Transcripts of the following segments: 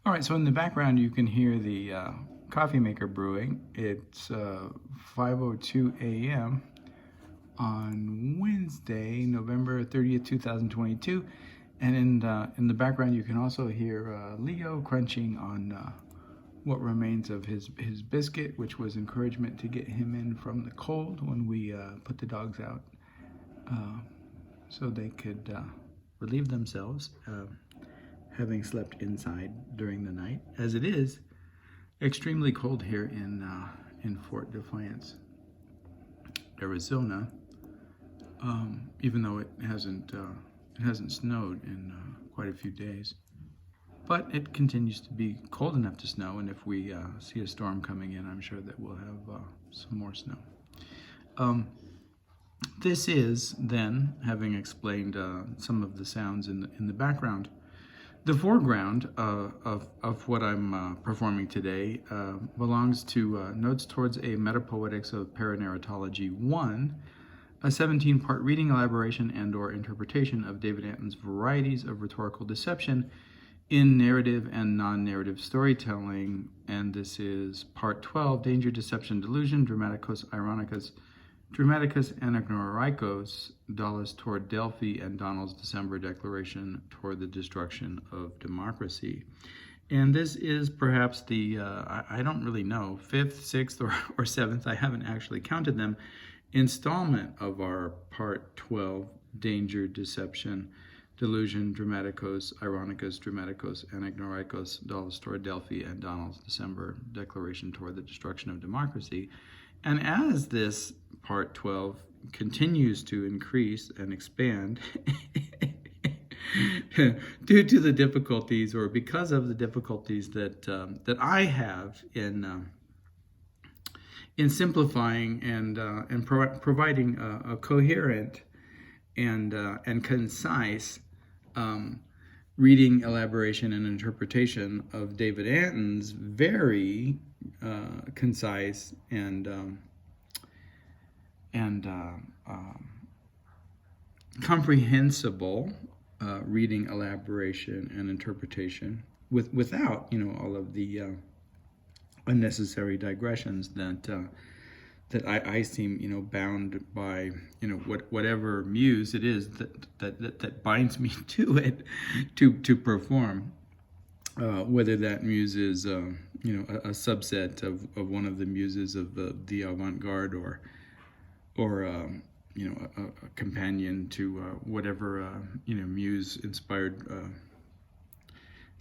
All right, so in the background you can hear the coffee maker brewing. It's 5:02 a.m. on Wednesday, November 30th, 2022. And in the background you can also hear Leo crunching on what remains of his biscuit, which was encouragement to get him in from the cold when we put the dogs out so they could relieve themselves. Having slept inside during the night, as it is extremely cold here in Fort Defiance, Arizona. Even though it hasn't snowed in quite a few days, but it continues to be cold enough to snow. And if we see a storm coming in, I'm sure that we'll have some more snow. This is then, having explained some of the sounds in the background. The foreground of what I'm performing today belongs to Notes Towards a Metapoetics of Paranarratology 1, a 17-part reading, elaboration, and/or interpretation of David Antin's Varieties of Rhetorical Deception in Narrative and Non-Narrative Storytelling. And this is Part 12, Danger, Deception, Delusion, Dramatikos, eironicus, Dramatikos, anagnoreikos, Daulis toward Delphi, and Donald's December declaration toward the destruction of democracy. And this is perhaps the, I don't really know, 5th, 6th, or 7th, I haven't actually counted them, installment of our Part 12, Danger, Deception, Delusion, Dramatikos, eironicus, Dramatikos, anagnoreikos, Daulis toward Delphi, and Donald's December declaration toward the destruction of democracy. And as this Part 12 continues to increase and expand due to the difficulties, or because of the difficulties that I have in simplifying and providing a coherent and concise reading, elaboration, and interpretation of David Antin's very concise and comprehensible reading, elaboration, and interpretation, without all of the unnecessary digressions that I seem bound by whatever muse it is that binds me to it to perform, whether that muse is a subset of one of the muses of the avant-garde, or a companion to whatever muse inspired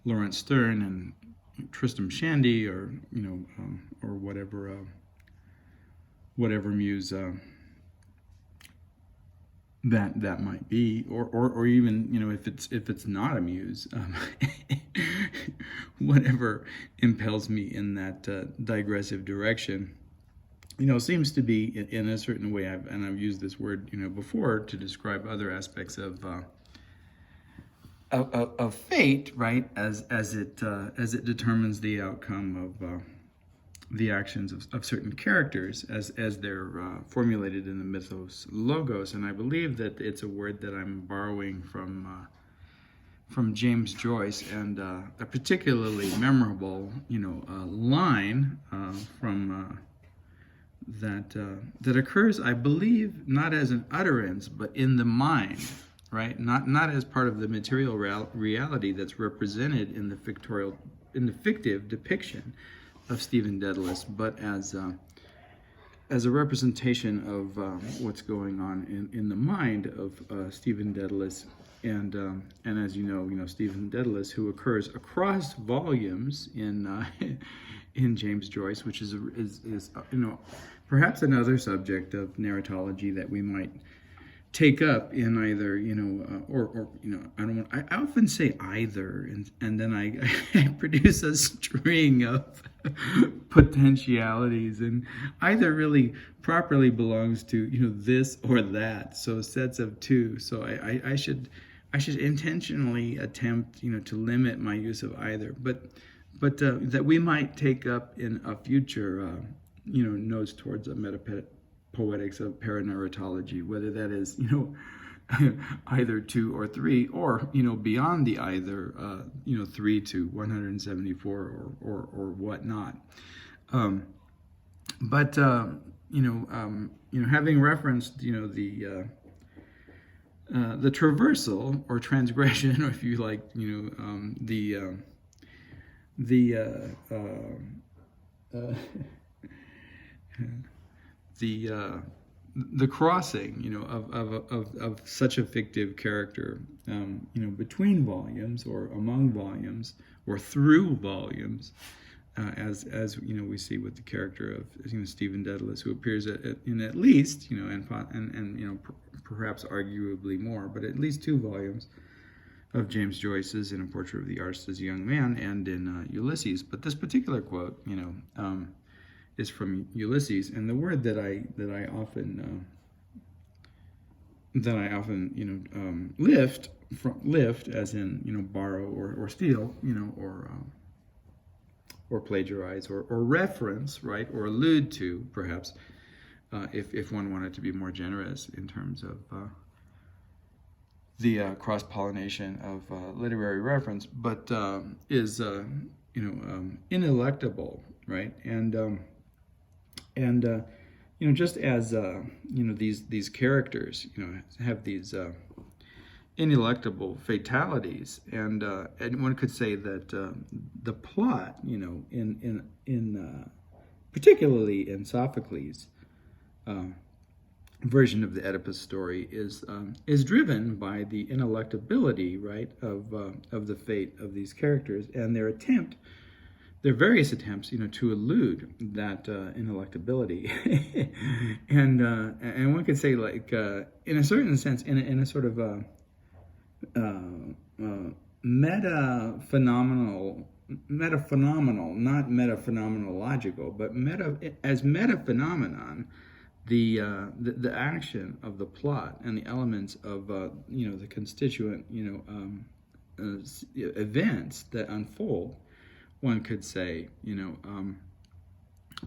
Lawrence Stern and Tristram Shandy, or or whatever muse that might be, or even if it's not a muse, whatever impels me in that digressive direction, seems to be in a certain way. I've used this word before to describe other aspects of fate, right? As it determines the outcome of the actions of certain characters as they're formulated in the mythos logos. And I believe that it's a word that I'm borrowing from James Joyce, and a particularly memorable line from that occurs, I believe, not as an utterance but in the mind, right? Not as part of the material reality that's represented in the fictive depiction of Stephen Dedalus, but as a representation of what's going on in the mind of Stephen Dedalus, and as you know, Stephen Dedalus, who occurs across volumes in James Joyce, which is perhaps another subject of narratology that we might take up in either, I often say either, and then I produce a string of potentialities, and either really properly belongs to this or that, so sets of two. So I should intentionally attempt to limit my use of either, but that we might take up in a future Notes Towards a Metapoetics of Paranarratology, whether that is either 2 or 3, or beyond the either 3 to 174 or whatnot. But having referenced the traversal or transgression, or if you like, the crossing, of such a fictive character, between volumes or among volumes or through volumes, as we see with the character of Stephen Dedalus, who appears in at least and perhaps arguably more, but at least 2 volumes of James Joyce's In a Portrait of the Artist as a Young Man, and in Ulysses. But this particular quote, is from Ulysses, and the word that I often lift, as in borrow or steal, or plagiarize or reference, right, or allude to, perhaps, if one wanted to be more generous in terms of the cross-pollination of literary reference, but is ineluctable, right? And just as these characters have these ineluctable fatalities, and one could say that the plot, in particularly in Sophocles' version of the Oedipus story, is driven by the ineluctability, right, of the fate of these characters, and their various attempts, to elude that ineluctability, and one could say, like, in a certain sense, in a sort of metaphenomenal, not metaphenomenological, but as metaphenomenon, the action of the plot and the elements of the constituent events that unfold, one could say,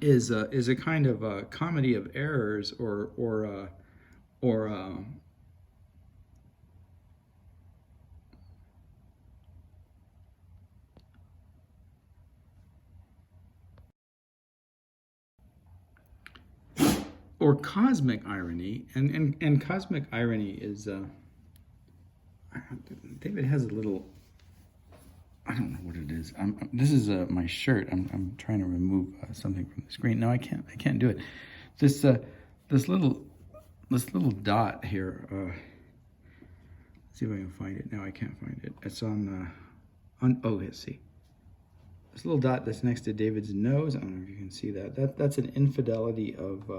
is a kind of a comedy of errors, or cosmic irony, and cosmic irony is David has a little, I don't know what it is. This is my shirt. I'm trying to remove something from the screen. No, I can't do it. This little dot here. Let's see if I can find it. No, I can't find it. It's on. Oh, let's see. This little dot that's next to David's nose. I don't know if you can see that. That's an infidelity of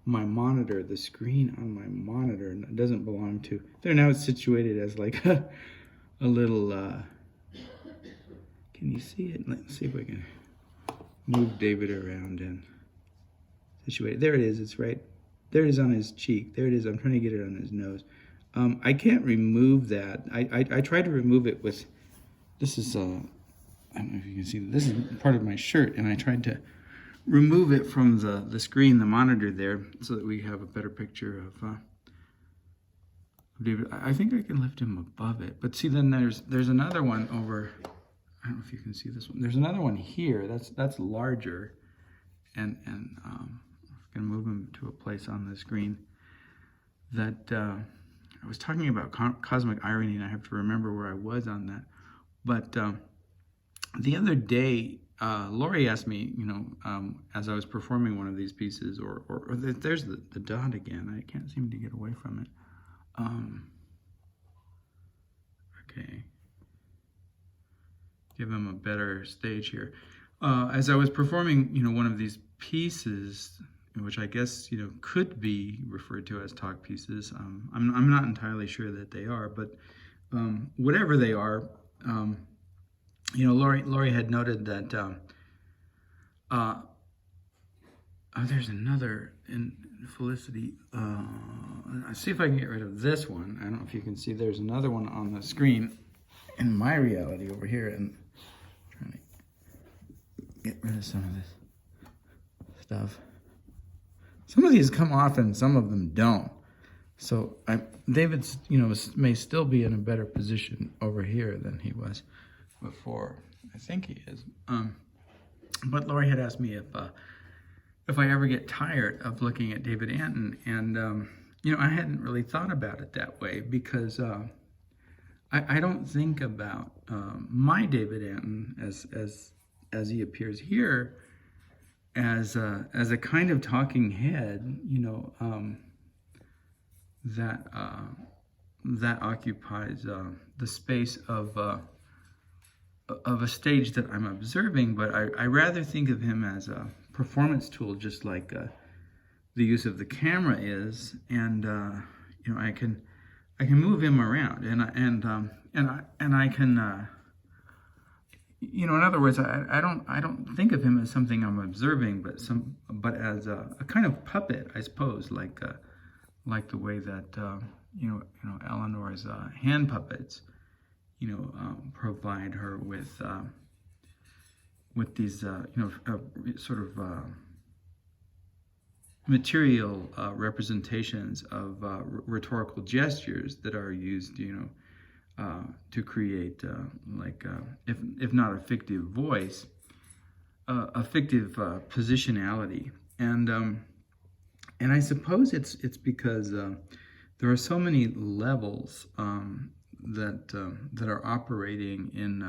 my monitor. The screen on my monitor, and it doesn't belong to. There, now it's situated as like a little. Can you see it? Let's see if I can move David around and situate it. There it is. It's right. There it is on his cheek. There it is. I'm trying to get it on his nose. I can't remove that. I tried to remove it with. This is. I don't know if you can see. This is part of my shirt, and I tried to remove it from the screen, the monitor there, so that we have a better picture of David. I think I can lift him above it. But see, then there's another one over. I don't know if you can see this one. There's another one here. That's larger, and I'm gonna move him to a place on the screen that I was talking about cosmic irony, and I have to remember where I was on that. But the other day, Lori asked me, as I was performing one of these pieces, or there's the dot again. I can't seem to get away from it. Okay. Give him a better stage here. As I was performing, one of these pieces, which I guess, could be referred to as talk pieces. I'm not entirely sure that they are, but whatever they are, Lori had noted that there's another in Felicity. I'll see if I can get rid of this one. I don't know if you can see. There's another one on the screen in my reality over here, and I'm trying to get rid of some of this stuff. Some of these come off and some of them don't. So David's, may still be in a better position over here than he was before. I think he is. But Lori had asked me if I ever get tired of looking at David Antin, and I hadn't really thought about it that way, because I don't think about my David Antin as he appears here as a kind of talking head, that occupies the space of a stage that I'm observing. But I rather think of him as a performance tool, just like the use of the camera is, and I can move him around, and I can. In other words, I don't think of him as something I'm observing, but as a kind of puppet, I suppose, like the way that Eleanor's hand puppets, provide her with these sort of material representations of rhetorical gestures that are used, to create, if not a fictive voice, a fictive positionality. And I suppose it's because there are so many levels that are operating in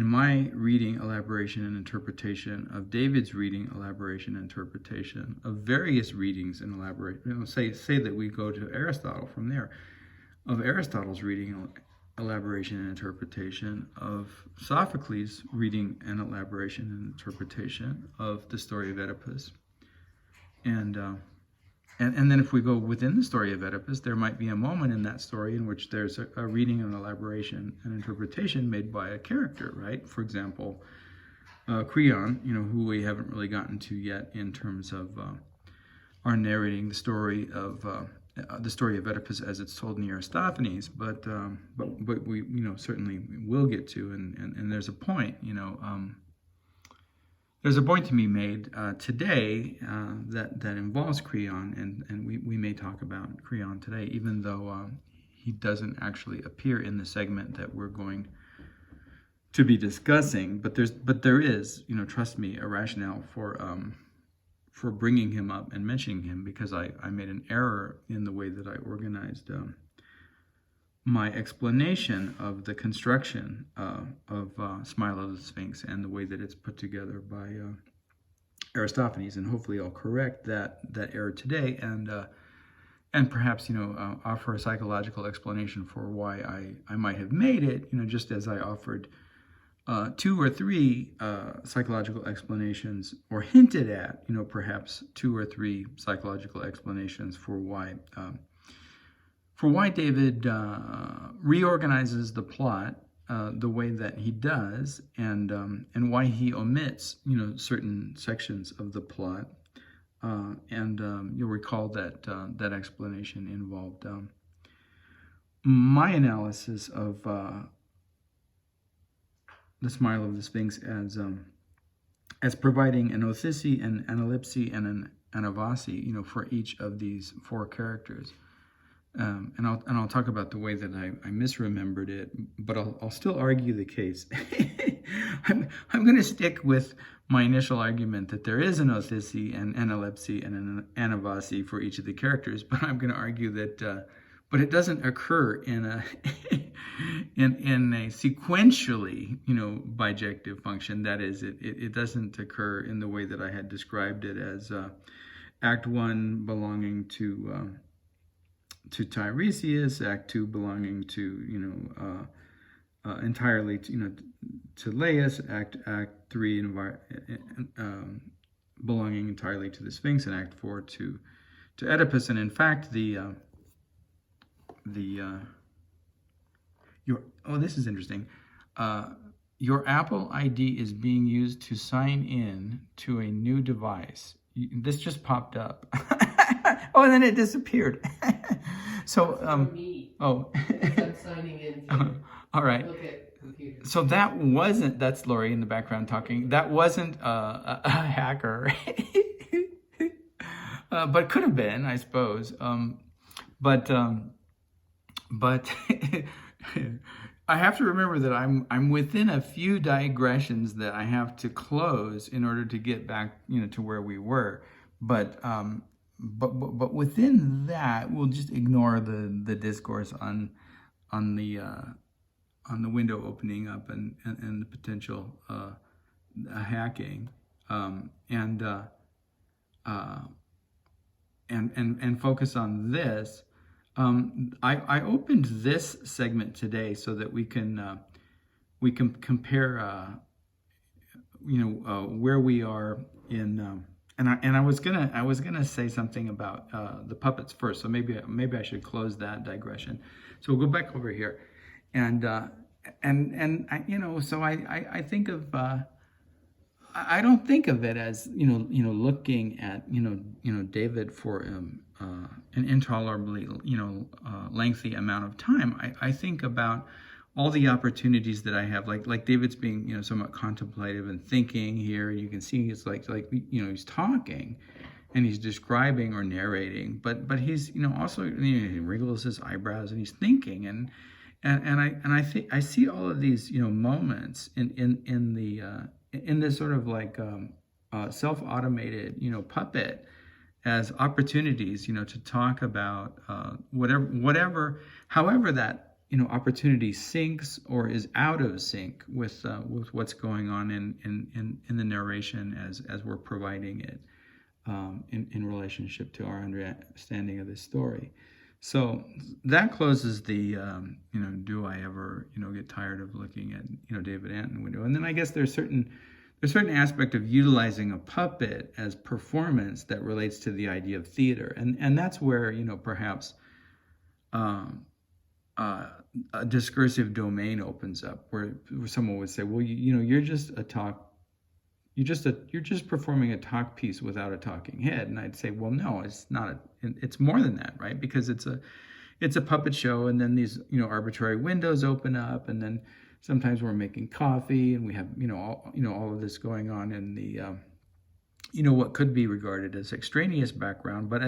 my reading, elaboration, and interpretation of David's reading, elaboration, and interpretation of various readings and elaboration. Say that we go to Aristotle from there, of Aristotle's reading, elaboration, and interpretation, of Sophocles' reading and elaboration and interpretation of the story of Oedipus. And then if we go within the story of Oedipus, there might be a moment in that story in which there's a reading and elaboration and interpretation made by a character, right? For example, Creon, who we haven't really gotten to yet in terms of our narrating the story of Oedipus as it's told in Aristophanes, but we certainly will get to, and there's a point, there's a point to be made today that involves Creon, and we may talk about Creon today, even though he doesn't actually appear in the segment that we're going to be discussing. But there is, trust me, a rationale for bringing him up and mentioning him, because I made an error in the way that I organized my explanation of the construction of Smile of the Sphinx and the way that it's put together by Aristophanes, and hopefully I'll correct that error today, and perhaps offer a psychological explanation for why I might have made it, just as I offered 2 or 3 psychological explanations, or hinted at perhaps 2 or 3 psychological explanations for why David reorganizes the plot the way that he does, and why he omits certain sections of the plot, and you'll recall that explanation involved my analysis of the Smile of the Sphinx as providing an othisi, an analipsi, and an anavasi, for each of these 4 characters. And I'll talk about the way that I misremembered it, but I'll still argue the case. I'm going to stick with my initial argument that there is an othisi, an analipsi, and an anavasi for each of the characters, but I'm going to argue that but it doesn't occur in a sequentially bijective function. That is, it doesn't occur in the way that I had described it as Act 1 belonging to Tiresias, Act 2 belonging to entirely to Laius, Act 3 belonging entirely to the Sphinx, and Act 4 to Oedipus. And in fact, this is interesting. Your Apple ID is being used to sign in to a new device. This just popped up. And then it disappeared. So, I'm signing in. All right. Look at computer. So that's Lori in the background talking. That wasn't a hacker, but could have been, I suppose. but I have to remember that I'm within a few digressions that I have to close in order to get back, to where we were. But within that, we'll just ignore the discourse on the window opening up and the potential hacking, and focus on this. I opened this segment today so that we can compare where we are in, and I was gonna say something about the puppets first, so maybe I should close that digression. So we'll go back over here, and I so I think of I don't think of it as looking at David for an intolerably lengthy amount of time. I think about all the opportunities that I have, like David's being somewhat contemplative and thinking here. You can see it's like he's talking and he's describing or narrating, but he's also he wriggles his eyebrows and he's thinking, and I think I see all of these moments in this sort of like self-automated puppet as opportunities to talk about however that opportunity syncs or is out of sync with what's going on in the narration as we're providing it in relationship to our understanding of this story. So that closes the do I ever get tired of looking at David Antin window. And then I guess there's certain aspect of utilizing a puppet as performance that relates to the idea of theater, and that's where perhaps a discursive domain opens up, where someone would say, well, you're just a talk. You're just performing a talk piece without a talking head. And I'd say, well, no, it's not. It's more than that, right? Because it's a puppet show, and then these arbitrary windows open up, and then sometimes we're making coffee, and we have all of this going on in the what could be regarded as extraneous background, but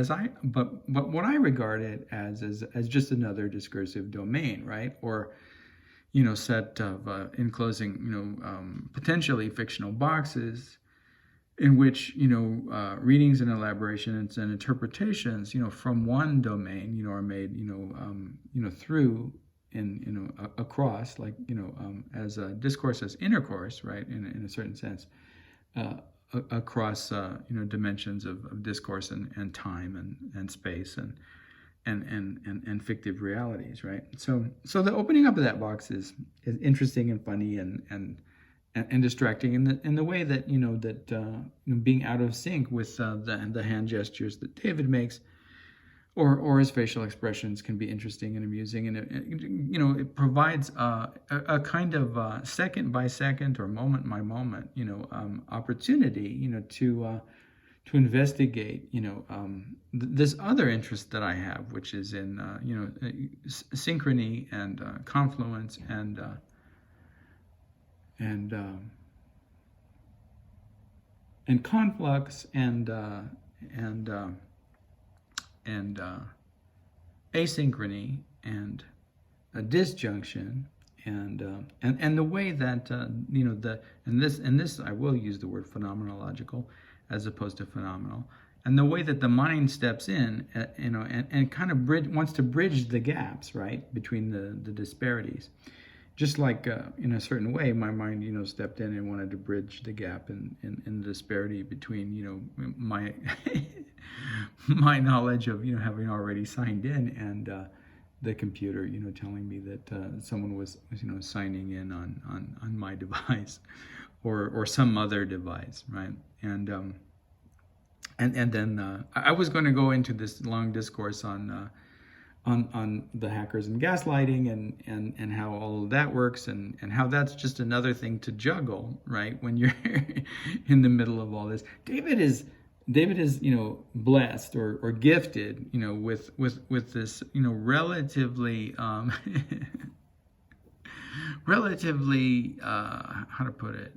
what I regard it as just another discursive domain, right? Or set of enclosing potentially fictional boxes in which readings and elaborations and interpretations from one domain are made through in across, like as a discourse as intercourse, right, in a certain sense, across dimensions of discourse and time and space and fictive realities, right? So the opening up of that box is interesting and funny and distracting in the way that being out of sync with the hand gestures that David makes, or his facial expressions, can be interesting and amusing, and it provides a kind of second by second or moment by moment opportunity to investigate this other interest that I have, which is in synchrony and confluence and conflux and asynchrony and a disjunction and the way that this I will use the word phenomenological as opposed to phenomenal, and the way that the mind steps in and kind of wants to bridge the gaps, right, between the disparities. Just like in a certain way, my mind stepped in and wanted to bridge the gap in the disparity between my my knowledge of having already signed in and the computer telling me that someone was signing in on my device or some other device, right? And then I was going to go into this long discourse on the hackers and gaslighting and how all of that works and how that's just another thing to juggle, right? When you're in the middle of all this. David is blessed or gifted with this relatively relatively how to put it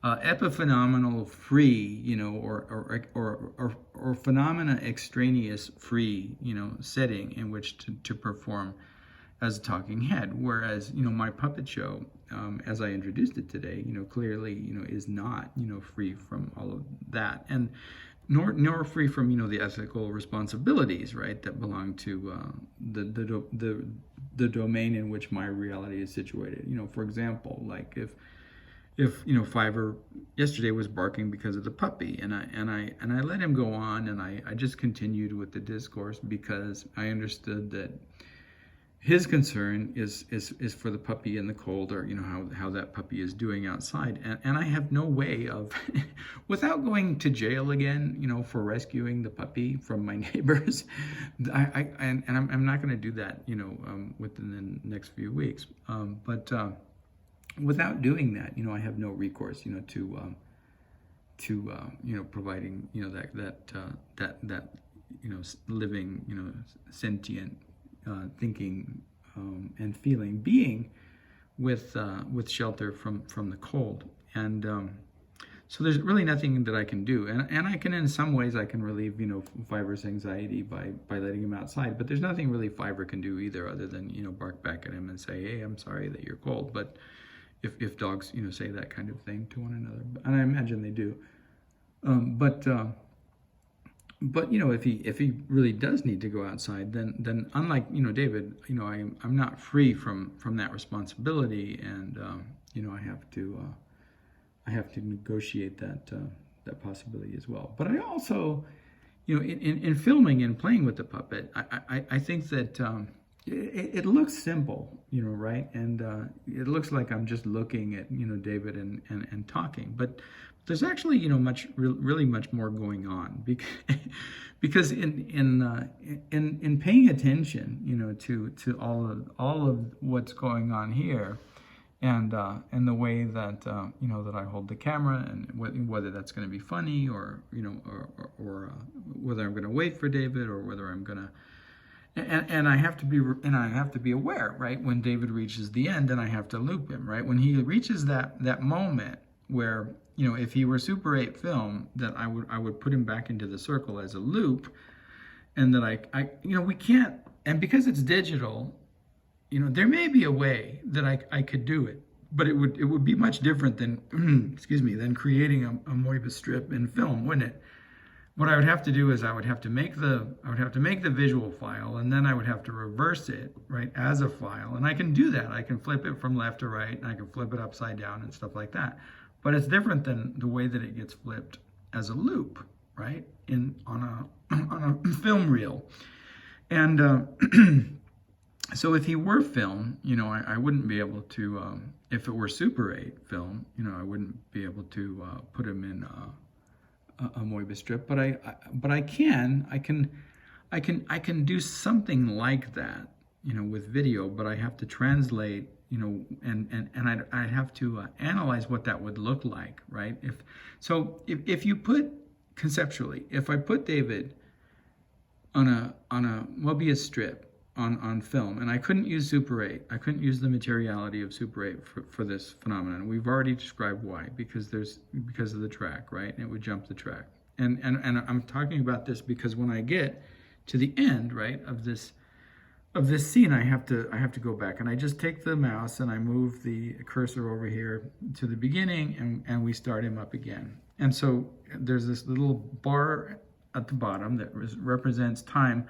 epiphenomenal free, or phenomena extraneous free, setting in which to perform as a talking head. Whereas, my puppet show, as I introduced it today, clearly, is not, free from all of that, and nor free from, the ethical responsibilities, right, that belong to the domain in which my reality is situated. For example, like if Fiverr yesterday was barking because of the puppy, and I let him go on, and I just continued with the discourse because I understood that his concern is for the puppy in the cold, or how that puppy is doing outside, and I have no way of without going to jail again, for rescuing the puppy from my neighbors. I'm not going to do that, within the next few weeks, but without doing that, I have no recourse, to providing, that living, sentient, thinking, and feeling being with shelter from the cold. And so there's really nothing that I can do, and I can, in some ways, I can relieve, Fiverr's anxiety by letting him outside. But there's nothing really Fiverr can do either, other than bark back at him and say, "Hey, I'm sorry that you're cold." But if dogs, say that kind of thing to one another, and I imagine they do. But if he really does need to go outside, then unlike David, I'm not free from that responsibility, and I have to negotiate that possibility as well. But I also, in filming and playing with the puppet, I think that it looks simple, right? And it looks like I'm just looking at, David and talking. But there's actually, really much more going on, because in paying attention, to all of what's going on here, and the way that that I hold the camera, and whether that's going to be funny, or or whether I'm going to wait for David, or whether I'm going to. And I have to be aware, right? When David reaches the end, and I have to loop him, right? When he reaches that moment where, if he were Super 8 film, that I would put him back into the circle as a loop, and that I we can't, and because it's digital, there may be a way that I could do it, but it would be much different than excuse me, than creating a Moebius strip in film, wouldn't it? What I would have to do is I would have to make the visual file, and then I would have to reverse it, right, as a file. And I can do that. I can flip it from left to right, and I can flip it upside down and stuff like that. But it's different than the way that it gets flipped as a loop, right, on a film reel. And so if he were film, I wouldn't be able to. If it were Super 8 film, I wouldn't be able to put him in a Moebius strip, but I can do something like that, with video. But I have to translate, and I'd have to analyze what that would look like, right? If you put conceptually, if I put David on a Moebius strip on film, and I couldn't use Super 8, I couldn't use the materiality of Super 8 for this phenomenon. We've already described why, because of the track, right? And it would jump the track. And I'm talking about this because when I get to the end, right, of this scene, I have to go back, and I just take the mouse and I move the cursor over here to the beginning, and we start him up again. And so there's this little bar at the bottom that represents time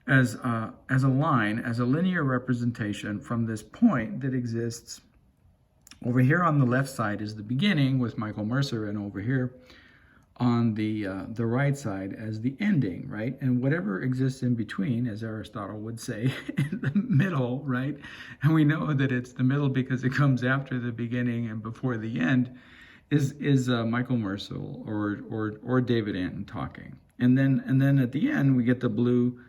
as a line, as a linear representation from this point that exists. Over here on the left side is the beginning with Michael Mercer, and over here on the right side as the ending, right? And whatever exists in between, as Aristotle would say, in the middle, right? And we know that it's the middle because it comes after the beginning and before the end, is Michael Mercer or David Antin talking. And then at the end we get the blue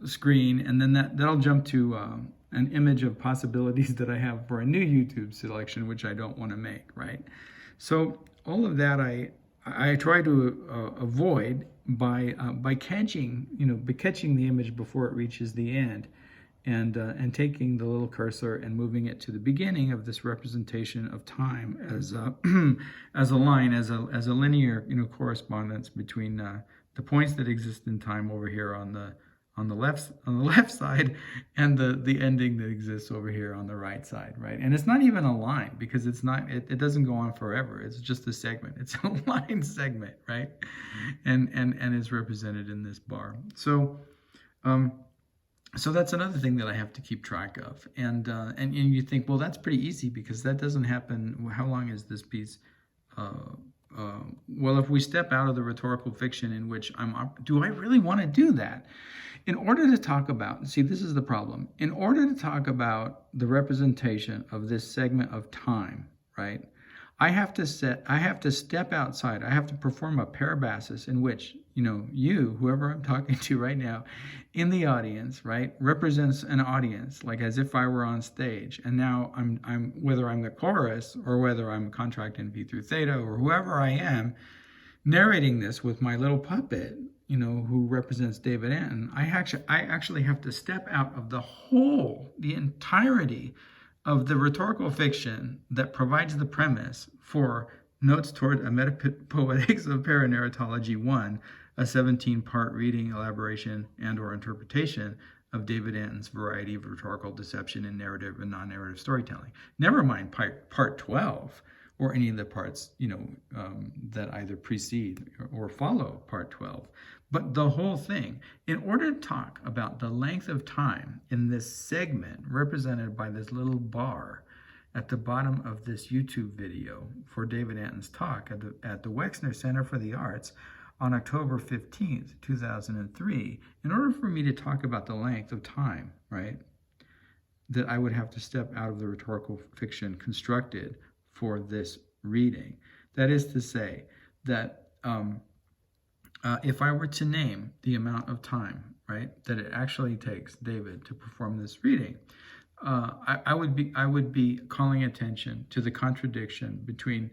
screen, and then that'll jump to an image of possibilities that I have for a new YouTube selection, which I don't want to make, right? So all of that I try to avoid by catching the image before it reaches the end, and taking the little cursor and moving it to the beginning of this representation of time as a as a line, as a linear, correspondence between the points that exist in time over here on the left side, and the ending that exists over here on the right side, right? And it's not even a line, because it doesn't go on forever. It's just a segment. It's a line segment, right? And is represented in this bar. So that's another thing that I have to keep track of. And you think, well, that's pretty easy, because that doesn't happen. How long is this piece? Well, if we step out of the rhetorical fiction in which do I really want to do that? In order to talk about, see, this is the problem. In order to talk about the representation of this segment of time, right? I have to step outside. I have to perform a parabasis in which, whoever I'm talking to right now in the audience, right, represents an audience, like as if I were on stage. And now I'm whether I'm the chorus or whether I'm contracting V through theta or whoever I am, narrating this with my little puppet, who represents David Antin, I actually have to step out of the entirety of the rhetorical fiction that provides the premise for Notes Toward a Metapoetics of Paranarratology 1, a 17-part reading, elaboration, and/or interpretation of David Antin's variety of rhetorical deception in narrative and non-narrative storytelling. Never mind part 12, or any of the parts, that either precede or follow part 12. But the whole thing, in order to talk about the length of time in this segment represented by this little bar at the bottom of this YouTube video for David Antin's talk at the Wexner Center for the Arts on October 15th, 2003, in order for me to talk about the length of time, right, that I would have to step out of the rhetorical fiction constructed for this reading. That is to say that if I were to name the amount of time, right, that it actually takes David to perform this reading, I would be calling attention to the contradiction between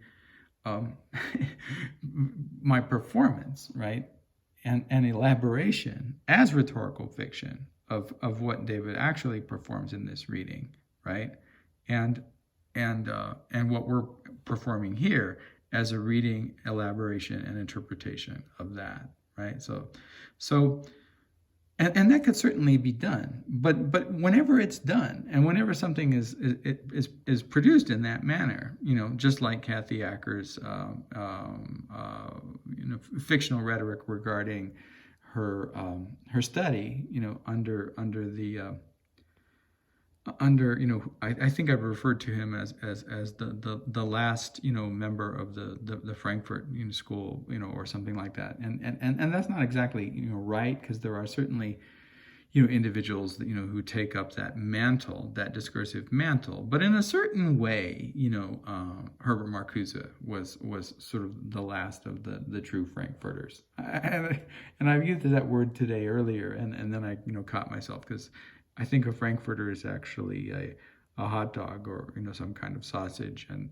my performance, right, and elaboration as rhetorical fiction of what David actually performs in this reading, right, and what we're performing here as a reading, elaboration, and interpretation of that, right? So, and that could certainly be done, but whenever it's done, and whenever something is produced in that manner, just like Kathy Acker's, fictional rhetoric regarding her study, I think I've referred to him as the last member of the Frankfurt school, or something like that, and that's not exactly right, because there are certainly individuals that who take up that mantle, that discursive mantle, but in a certain way, Herbert Marcuse was sort of the last of the true Frankfurters, and I've used that word today earlier, and then I caught myself, because I think a Frankfurter is actually a hot dog, or some kind of sausage, and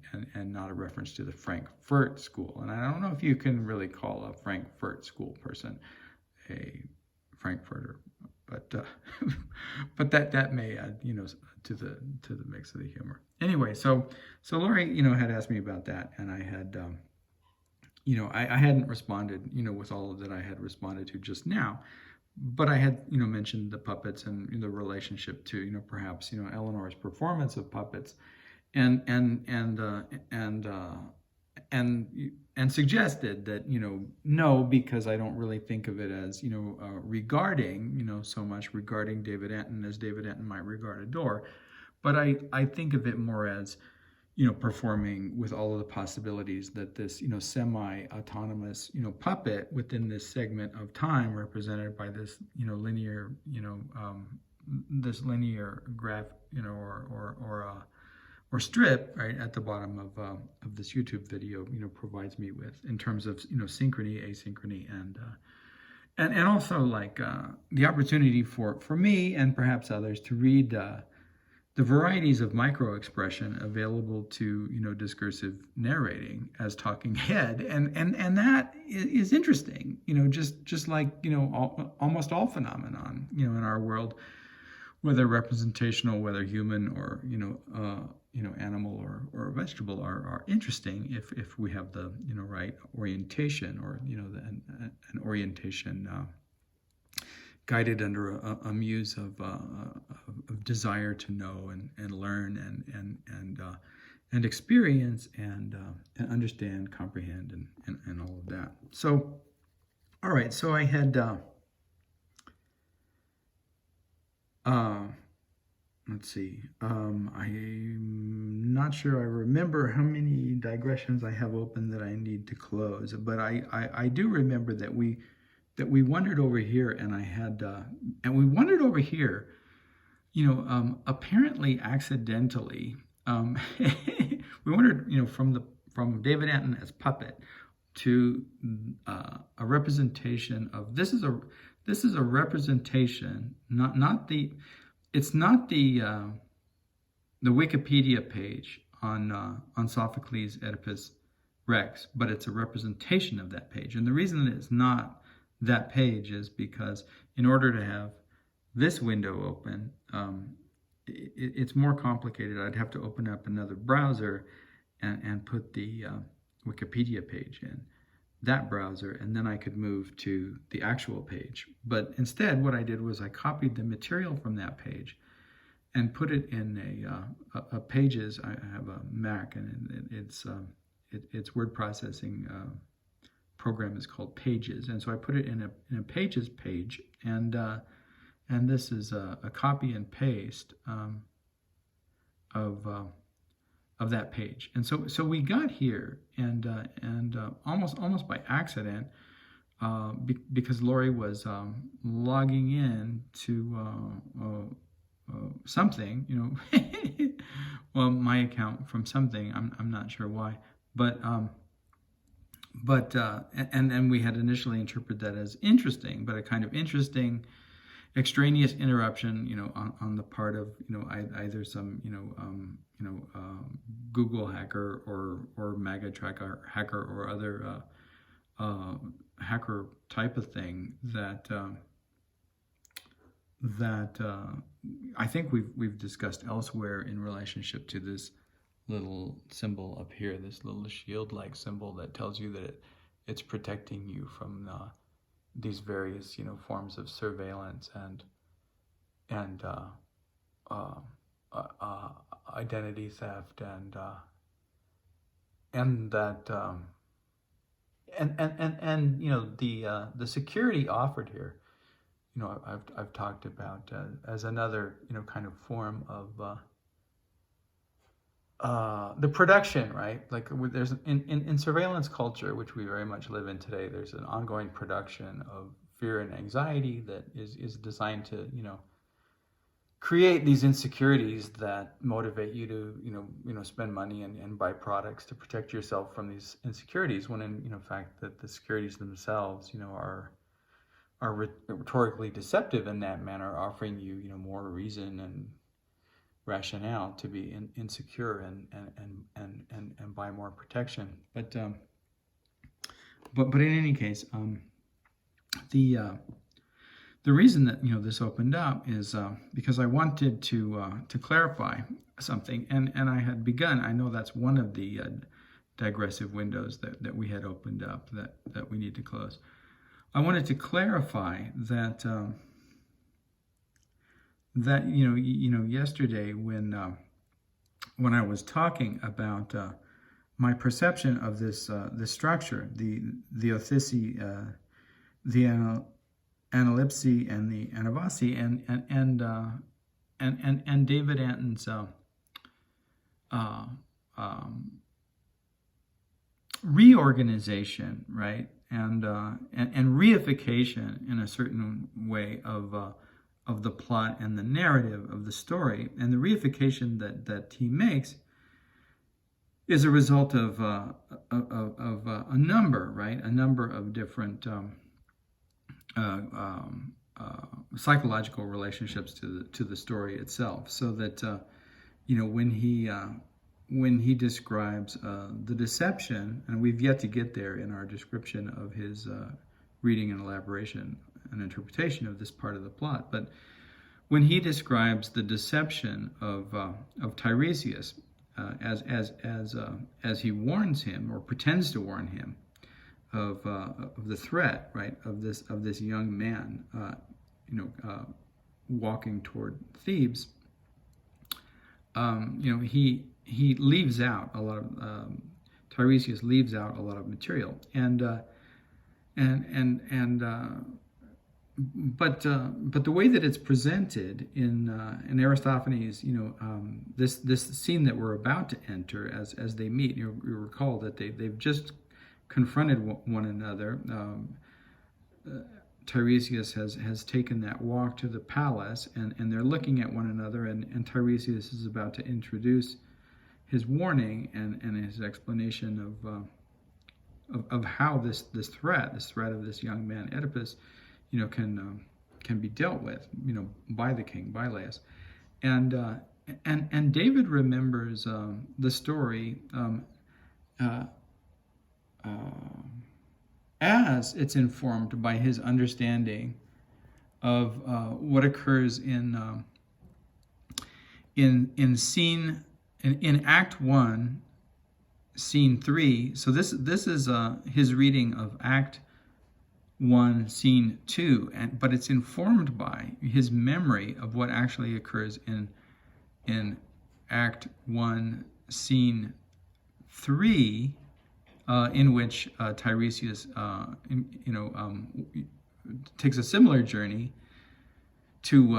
not a reference to the Frankfurt school. And I don't know if you can really call a Frankfurt school person a Frankfurter, but that may add to the mix of the humor. Anyway, so Lori had asked me about that, and I had I hadn't responded with all that I had responded to just now. But I had, mentioned the puppets and the relationship to, perhaps, Eleanor's performance of puppets, and suggested that, no, because I don't really think of it as, regarding, so much regarding David Antin as David Antin might regard a door, but I think of it more as, performing with all of the possibilities that this, semi-autonomous, puppet within this segment of time represented by this, linear, this linear graph, or strip, right, at the bottom of this YouTube video, provides me with, in terms of, synchrony, asynchrony, and also like the opportunity for me and perhaps others to read the varieties of micro-expression available to, discursive narrating as talking head. And that is interesting, just like, almost all phenomenon, in our world, whether representational, whether human or animal or vegetable, are interesting if we have the right orientation, or an orientation guided under a muse of desire to know and learn and experience and understand, comprehend, and all of that. So, all right. So I had. Let's see. I'm not sure I remember how many digressions I have open that I need to close, but I do remember that we wandered over here, and we wandered over here, apparently accidentally. We wandered, from David Antin as puppet to a representation of this is a representation, it's not the Wikipedia page on Sophocles' Oedipus Rex, but it's a representation of that page. And the reason that it's not that page is because in order to have this window open, it's more complicated. I'd have to open up another browser and put the Wikipedia page in that browser, and then I could move to the actual page. But instead, what I did was I copied the material from that page and put it in a Pages. I have a Mac, and its word processing program is called Pages, and so I put it in a Pages page, and this is a copy and paste of that page. And so we got here, and almost by accident, because Lori was logging in to something, well, my account from something. I'm not sure why, but we had initially interpreted that as interesting, but a kind of interesting extraneous interruption, on the part of either some Google hacker or MAGA tracker hacker or other hacker type of thing that I think we've discussed elsewhere in relationship to this little symbol up here, this little shield-like symbol that tells you that it's protecting you from these various forms of surveillance and identity theft and that the security offered here, I've talked about as another kind of form of the production, right? Like there's in surveillance culture, which we very much live in today, there's an ongoing production of fear and anxiety that is designed to create these insecurities that motivate you to spend money and buy products to protect yourself from these insecurities, when in fact that the securities themselves are rhetorically deceptive in that manner, offering you more reason and rationale to be insecure and buy more protection. But in any case, the reason that this opened up is because I wanted to clarify something, and I had begun. I know that's one of the digressive windows that we had opened up that we need to close. I wanted to clarify that yesterday when I was talking about my perception of this structure, the Othisi, the analipsy, and the anavasi, and David Antin's reorganization, right, and reification in a certain way of the plot and the narrative of the story. And the reification that he makes is a result of a number, right, a number of different psychological relationships to the story itself, so that when he describes the deception, and we've yet to get there in our description of his reading and elaboration and interpretation of this part of the plot, but when he describes the deception of Tiresias as he warns him or pretends to warn him of the threat, right, of this young man, walking toward Thebes. He leaves out a lot of Tiresias leaves out a lot of material, but the way that it's presented in Aristophanes, this scene that we're about to enter as they meet, you recall that they've just confronted one another. Tiresias has taken that walk to the palace, and they're looking at one another, and Tiresias is about to introduce his warning and his explanation of how this threat of this young man Oedipus, can be dealt with, by the king, by Laius, and David remembers the story as it's informed by his understanding of what occurs in Act 1, Scene 3. So this is his reading of Act 1, Scene 2, but it's informed by his memory of what actually occurs in Act 1, Scene 3, in which Tiresias, takes a similar journey to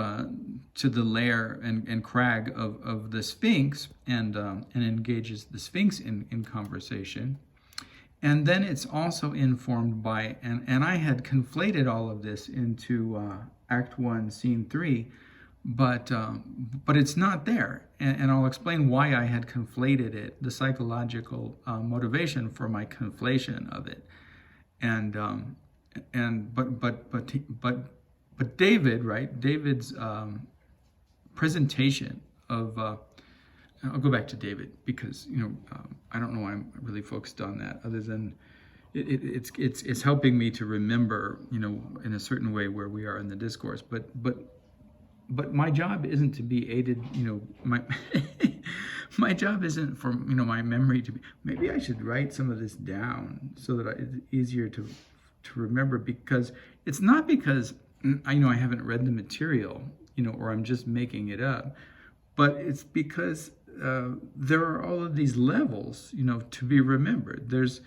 the lair and crag of the Sphinx, and engages the Sphinx in conversation. And then it's also informed by, and I had conflated all of this into Act 1, Scene 3, but it's not there, and I'll explain why I had conflated it, the psychological motivation for my conflation of it, but David, right? David's presentation of I'll go back to David because I don't know why I'm really focused on that, other than it's helping me to remember in a certain way where we are in the discourse, but my job isn't to be aided, my job isn't for my memory to be. Maybe I should write some of this down so that it's easier to remember, because it's not because I haven't read the material, or I'm just making it up, but it's because there are all of these levels, to be remembered. There's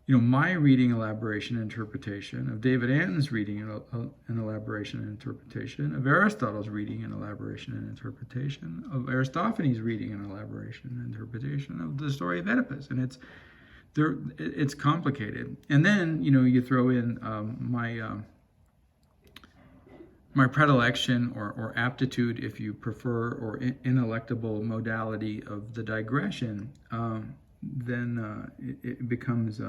my reading, elaboration, and interpretation, of David Antin's reading and elaboration and interpretation, of Aristotle's reading and elaboration and interpretation, of Aristophanes' reading and elaboration and interpretation of the story of Oedipus. And it's complicated. And then, you throw in my predilection or aptitude, if you prefer, or ineluctable modality of the digression, then it becomes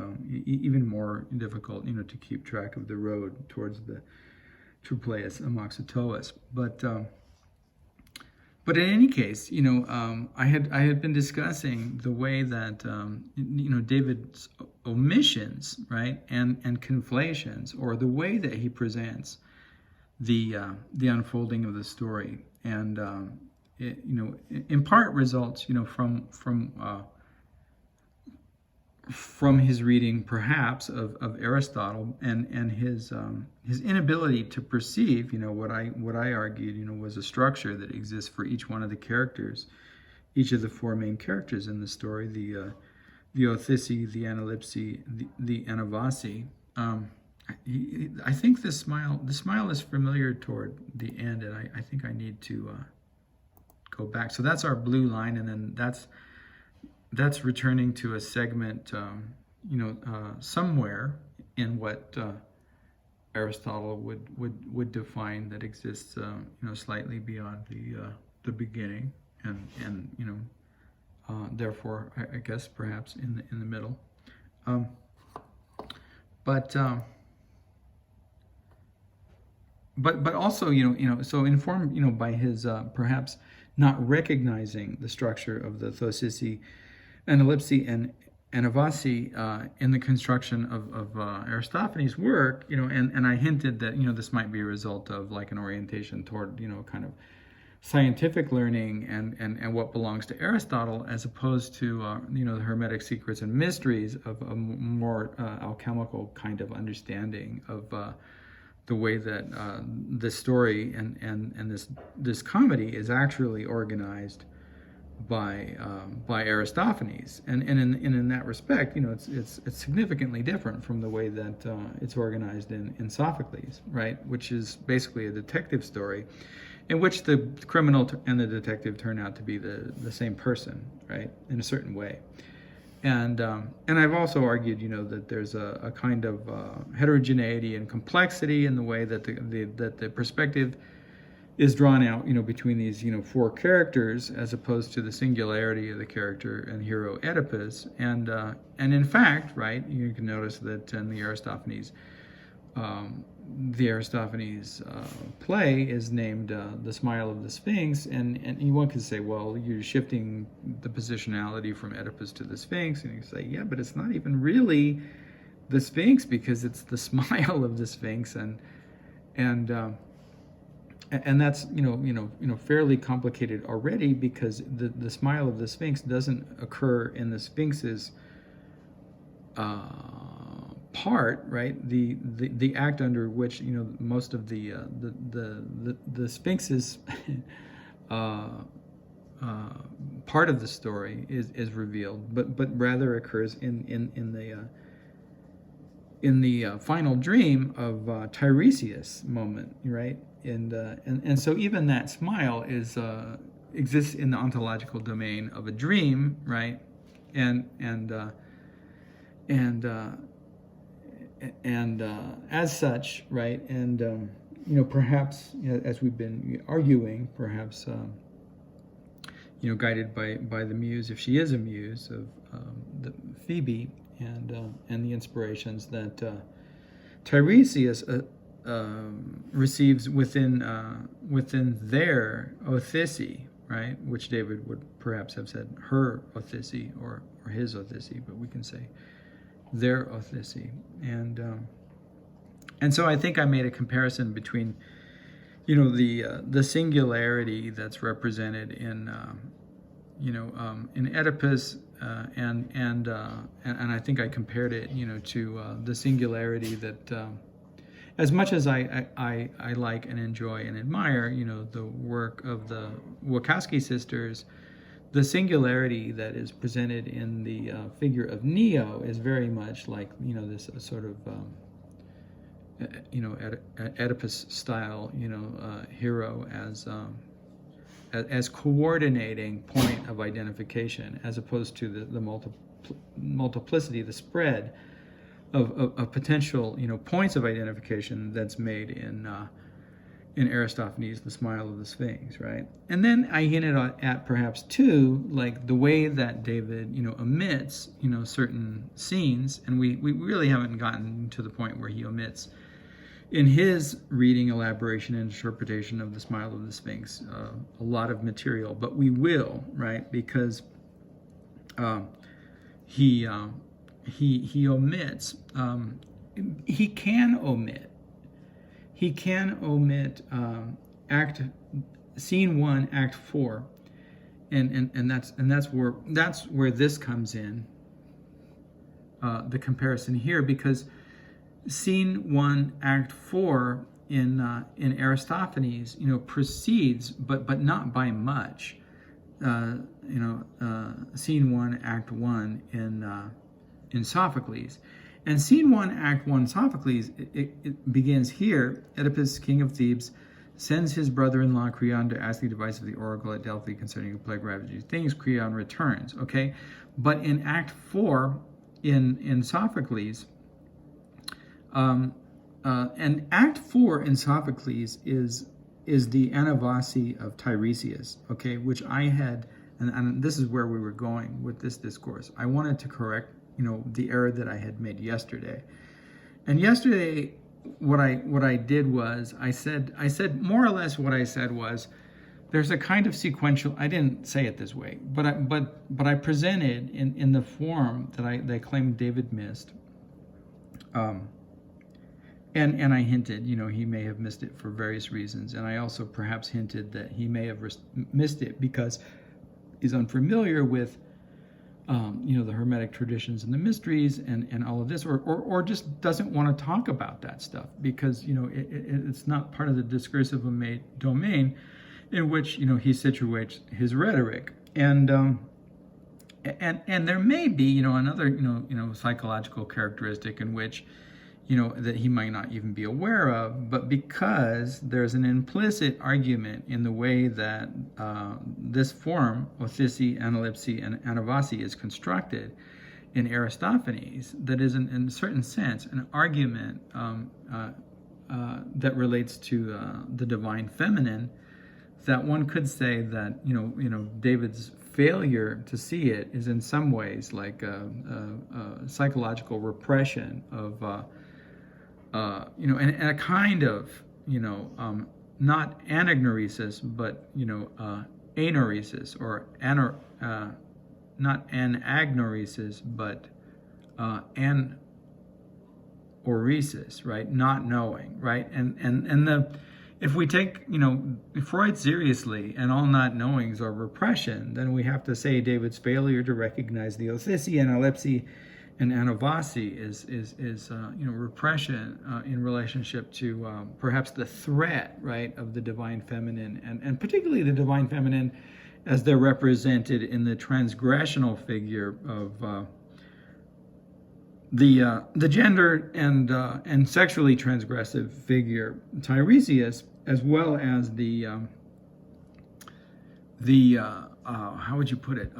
even more difficult, to keep track of the road towards the Tripleus Amoxitois. But in any case, I had been discussing the way that David's omissions, right, and conflations, or the way that he presents the unfolding of the story, and it, in part results, from his reading, perhaps, of Aristotle, and his inability to perceive, what I argued, was a structure that exists for each one of the characters, each of the four main characters in the story: the Othisi, the Analipsi, the Anavasi. I think the smile is familiar toward the end, and I think I need to go back. So that's our blue line, and then that's returning to a segment, somewhere in what Aristotle would define that exists, slightly beyond the beginning, and therefore I guess perhaps in the middle, but also so informed by his perhaps not recognizing the structure of the Thosisi, Analipsi, and Anavasi in the construction of Aristophanes' work, and I hinted that, this might be a result of like an orientation toward, kind of scientific learning and what belongs to Aristotle, as opposed to, the Hermetic secrets and mysteries of a more alchemical kind of understanding of the way that this story and this comedy is actually organized by Aristophanes, and in that respect, it's significantly different from the way that it's organized in Sophocles, right? Which is basically a detective story, in which the criminal and the detective turn out to be the same person, right? In a certain way, and I've also argued, that there's a kind of heterogeneity and complexity in the way that the perspective is drawn out, between these, four characters, as opposed to the singularity of the character and hero Oedipus. And in fact, right, you can notice that in the Aristophanes play is named The Smile of the Sphinx, and one could say, well, you're shifting the positionality from Oedipus to the Sphinx, and you say, yeah, but it's not even really the Sphinx, because it's the smile of the Sphinx, and that's fairly complicated already, because the smile of the Sphinx doesn't occur in the Sphinx's part, right? The act under which most of the Sphinx's part of the story is revealed, but rather occurs in the final dream of Tiresias moment, right? And so even that smile exists in the ontological domain of a dream, right? And as such, right? And perhaps, as we've been arguing, perhaps guided by the muse, if she is a muse of the Phoebe, and the inspirations that Tiresias receives within their Othisi, right? Which David would perhaps have said her Othisi or his Othisi, but we can say their Othisi. And so I think I made a comparison between, the singularity that's represented in Oedipus, and I think I compared it, to the singularity that, as much as I like and enjoy and admire, the work of the Wachowski sisters, the singularity that is presented in the figure of Neo is very much like, this sort of, Oedipus style, hero as coordinating point of identification, as opposed to the multiplicity, the spread of potential, points of identification that's made in Aristophanes, The Smile of the Sphinx, right? And then I hinted at perhaps too, like the way that David, omits, certain scenes, and we really haven't gotten to the point where he omits in his reading, elaboration, and interpretation of The Smile of the Sphinx a lot of material, but we will, right? Because he omits. He can omit scene 1, act 4, and that's where this comes in. The comparison here, because scene 1, act 4 in Aristophanes, proceeds, but not by much. Scene 1, act 1 in Sophocles. And scene 1, act 1, Sophocles, it begins here. Oedipus, king of Thebes, sends his brother-in-law Creon to ask the advice of the oracle at Delphi concerning a plague ravaging things. Creon returns, okay? But in act 4 in Sophocles, and act 4 in Sophocles is the Anavasi of Tiresias, okay? Which I had, and this is where we were going with this discourse. I wanted to correct the error that I had made yesterday. And yesterday, what I did was I said more or less what I said was, there's a kind of sequential. I didn't say it this way, but I presented in the form that I claimed David missed. And I hinted, he may have missed it for various reasons, and I also perhaps hinted that he may have missed it because he's unfamiliar with, the Hermetic traditions and the mysteries and all of this, or just doesn't want to talk about that stuff because it's not part of the discursive domain in which he situates his rhetoric, and there may be another psychological characteristic in which that he might not even be aware of, but because there's an implicit argument in the way that this form, othisi, analipsi, and anavasi, is constructed in Aristophanes, that is, in a certain sense, an argument that relates to the divine feminine, that one could say that, David's failure to see it is in some ways like a psychological repression of and a kind of, not anagnoreikos, but, eironicus, or not anagnoreikos, but anoreikos, right? Not knowing, right? And if we take, Freud seriously and all not knowings are repression, then we have to say David's failure to recognize the othisi and analipsi and anavasi is repression in relationship to perhaps the threat, right, of the divine feminine, and particularly the divine feminine as they're represented in the transgressional figure of the gender and sexually transgressive figure Tiresias, as well as the how would you put it?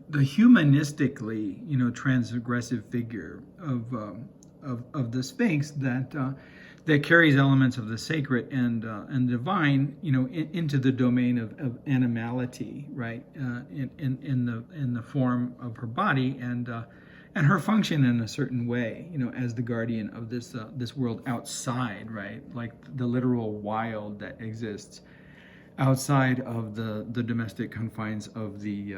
The humanistically, transgressive figure of the Sphinx that carries elements of the sacred and divine, into the domain of animality, right? In the form of her body and her function in a certain way, as the guardian of this world outside, right? Like the literal wild that exists outside of the domestic confines of the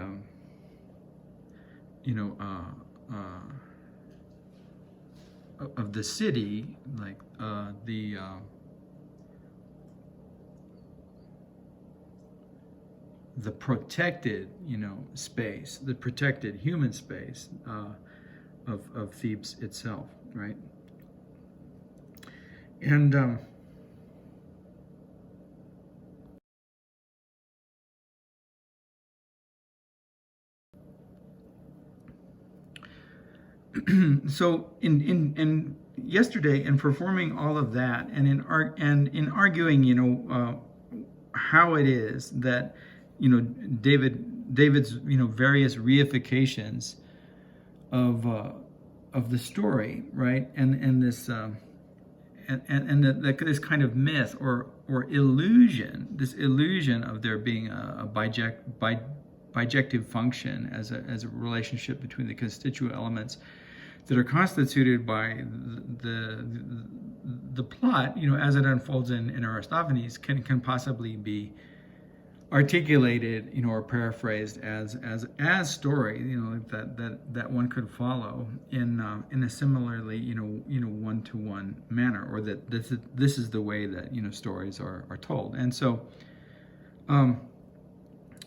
of the city, like the protected space, the protected human space of Thebes itself, right? And so in yesterday, in performing all of that, and in arguing, how it is that David's various reifications of the story, right, and this this kind of myth or illusion, this illusion of there being a bijective function as a relationship between the constituent elements that are constituted by the plot, as it unfolds in Aristophanes, can possibly be articulated, or paraphrased as story, that one could follow in a similarly, one-to-one manner, or that this is the way that stories are told, and so.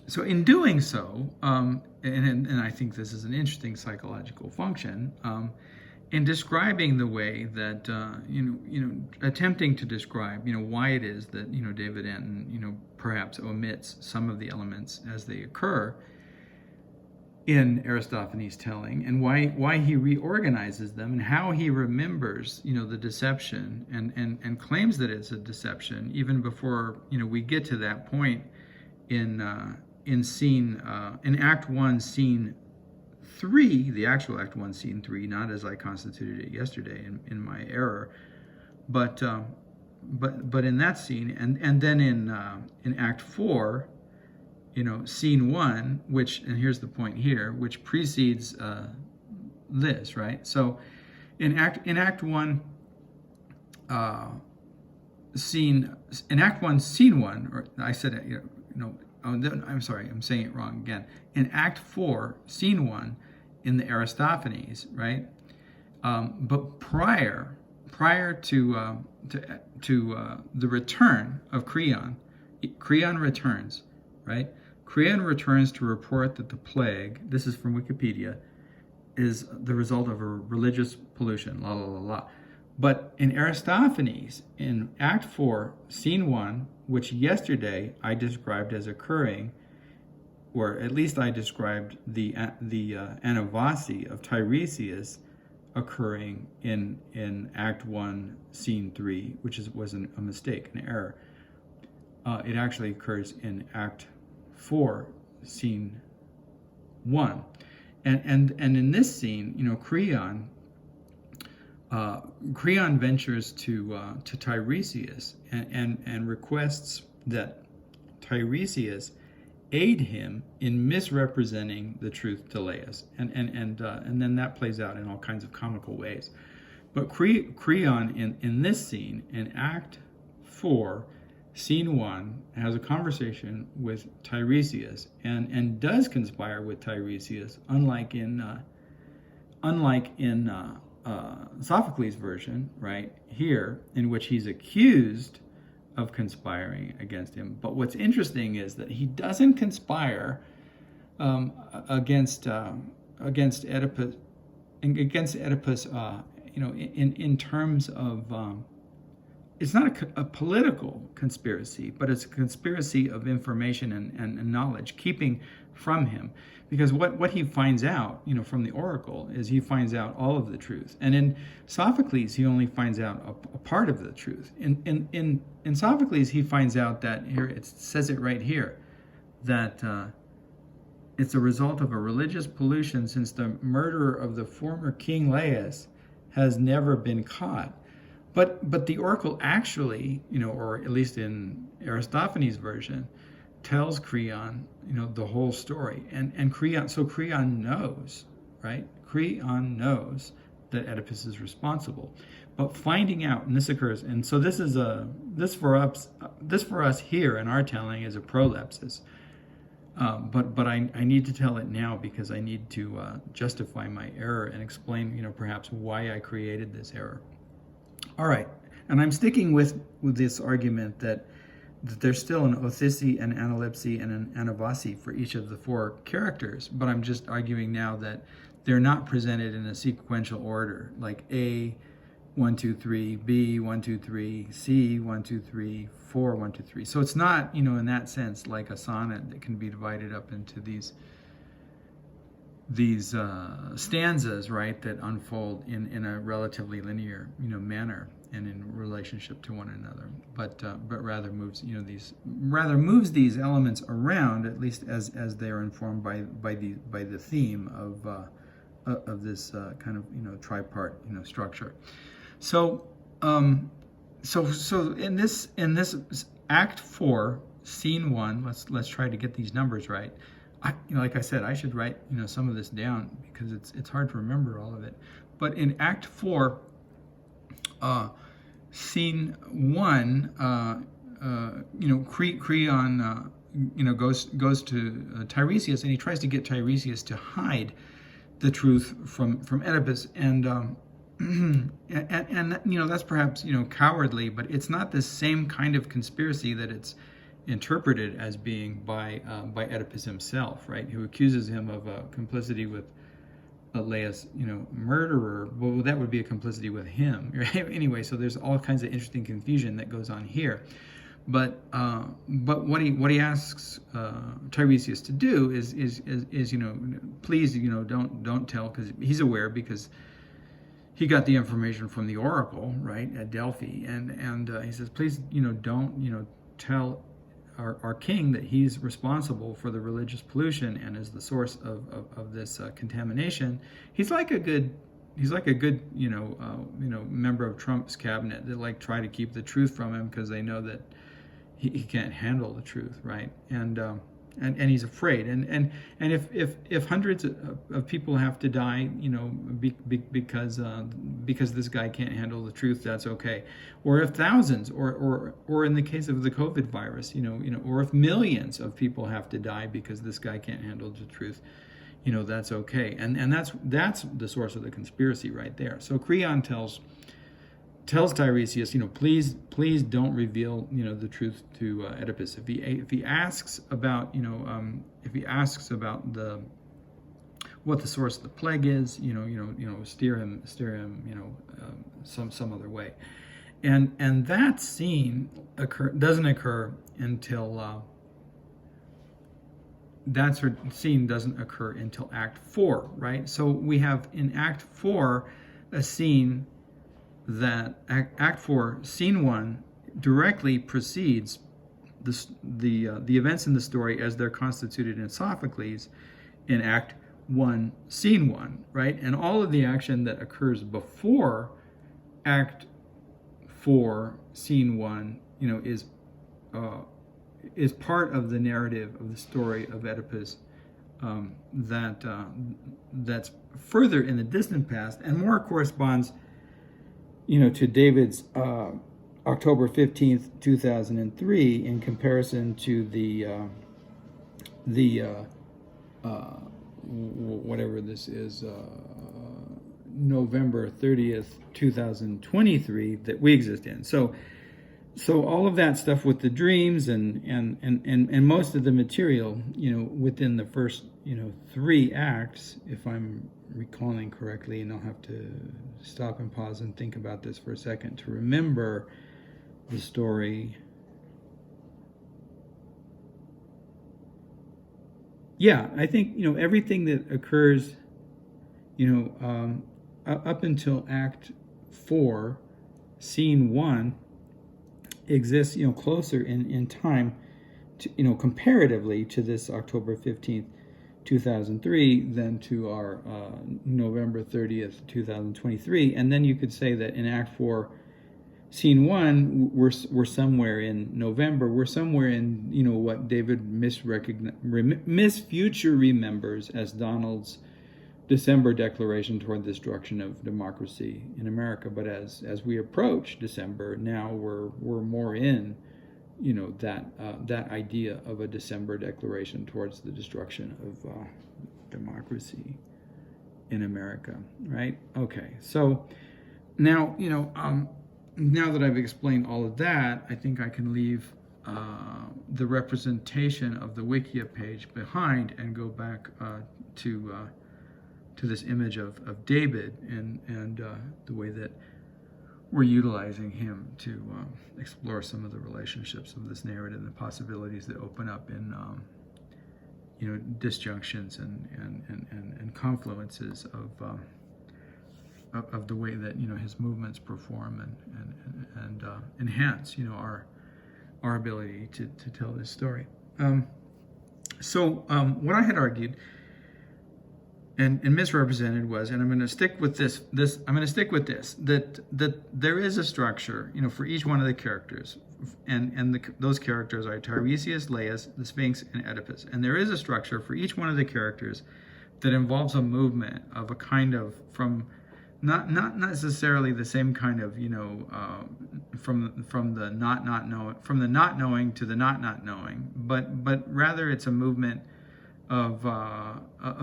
So in doing so, and I think this is an interesting psychological function, in describing the way that attempting to describe why it is that David Antin perhaps omits some of the elements as they occur in Aristophanes' telling, and why he reorganizes them, and how he remembers the deception and claims that it's a deception even before we get to that point in Act 1, Scene 3, the actual Act 1, Scene 3, not as I constituted it yesterday in my error, but in that scene, and then in Act 4, Scene 1, which, and here's the point here, which precedes this, right? So in Act 1, Scene 1, or I said I'm sorry, I'm saying it wrong again. In Act 4, Scene 1, in the Aristophanes, right? But prior to the return of Creon returns, right? Creon returns to report that the plague, this is from Wikipedia, is the result of a religious pollution, la la la la. But in Aristophanes, in Act 4, Scene 1, which yesterday I described as occurring, or at least I described the anavasi of Tiresias occurring in Act 1, Scene 3, which was a mistake, an error. It actually occurs in Act 4, Scene 1. And in this scene, Creon ventures to Tiresias and requests that Tiresias aid him in misrepresenting the truth to Laius, and then that plays out in all kinds of comical ways. But Creon in this scene, in Act 4, Scene 1, has a conversation with Tiresias and does conspire with Tiresias, unlike in Sophocles' version, right here, in which he's accused of conspiring against him. But what's interesting is that he doesn't conspire against Oedipus, in terms of it's not a political conspiracy, but it's a conspiracy of information and knowledge, keeping from him. Because what he finds out, from the oracle, is he finds out all of the truth. And in Sophocles, he only finds out a part of the truth. In Sophocles, he finds out that, here, it says it right here, that it's a result of a religious pollution, since the murderer of the former king Laius has never been caught. But the oracle actually, or at least in Aristophanes' version, tells Creon, the whole story. And Creon knows, right? Creon knows that Oedipus is responsible. But finding out, and this occurs, and so this for us here in our telling is a prolepsis. But I need to tell it now because I need to justify my error and explain, perhaps why I created this error. All right, and I'm sticking with this argument that there's still an othisi, an analepsy, and an anavasi for each of the four characters, but I'm just arguing now that they're not presented in a sequential order, like A, 1, 2, 3, B, 1, 2, 3, C, 1, 2, 3, 4, 1, 2, 3. So it's not, in that sense, like a sonnet that can be divided up into these stanzas, right, that unfold in a relatively linear, manner and in relationship to one another, but rather moves, moves these elements around, at least as they are informed by the theme of this kind of tripart structure. So in this Act 4, Scene 1, let's try to get these numbers right. Like I said, I should write some of this down because it's hard to remember all of it. But in Act 4, Scene 1, Creon goes to Tiresias, and he tries to get Tiresias to hide the truth from Oedipus, and that's perhaps cowardly, but it's not the same kind of conspiracy that it's interpreted as being by Oedipus himself, right? Who accuses him of complicity with Laius, murderer. Well, that would be a complicity with him, right? Anyway, so there's all kinds of interesting confusion that goes on here. But what he asks Tiresias to do is please don't tell, because he's aware, because he got the information from the oracle, right, at Delphi, and he says, please don't tell our king that he's responsible for the religious pollution and is the source of this contamination. He's like a good member of Trump's cabinet that try to keep the truth from him because they know that he can't handle the truth, right? And and he's afraid. And if hundreds of people have to die, because this guy can't handle the truth, that's okay. Or if thousands, or in the case of the COVID virus, or if millions of people have to die because this guy can't handle the truth, that's okay. And that's the source of the conspiracy right there. So Creon tells Tiresias, please don't reveal, the truth to Oedipus. If he asks about, what the source of the plague is, steer him, some other way. And that scene doesn't occur until Act 4, right? So we have in Act 4 a scene that Act 4, Scene 1, directly precedes the events in the story as they're constituted in Sophocles in Act 1, Scene 1, right? And all of the action that occurs before Act 4, Scene 1, is part of the narrative of the story of Oedipus that's further in the distant past and more corresponds to David's October 15th, 2003, in comparison to the whatever this is, November 30th, 2023 that we exist in. So all of that stuff with the dreams and most of the material, within the first, 3 acts, if I'm recalling correctly, and I'll have to stop and pause and think about this for a second to remember the story. Yeah, I think, everything that occurs, up until Act 4, Scene 1, exists, closer in time to, comparatively to this October 15th, 2003 than to our November 30th, 2023. And then you could say that in Act 4, Scene 1, we're somewhere in November. We're somewhere in, what David misfuture remembers as Donald's December declaration toward the destruction of democracy in America. But as we approach December, now we're more in, that idea of a December declaration towards the destruction of democracy in America, right? Okay, so now, now that I've explained all of that, I think I can leave the representation of the Wikia page behind and go back to this image of David and the way that we're utilizing him to explore some of the relationships of this narrative and the possibilities that open up in disjunctions and confluences of the way that his movements perform and enhance our ability to tell this story. So what I had argued and misrepresented was, and I'm going to stick with this. That there is a structure, for each one of the characters, and those characters are Tiresias, Laius, the Sphinx, and Oedipus. And there is a structure for each one of the characters that involves a movement of a kind of from not necessarily the same kind of from the not knowing to the not knowing, but rather it's a movement of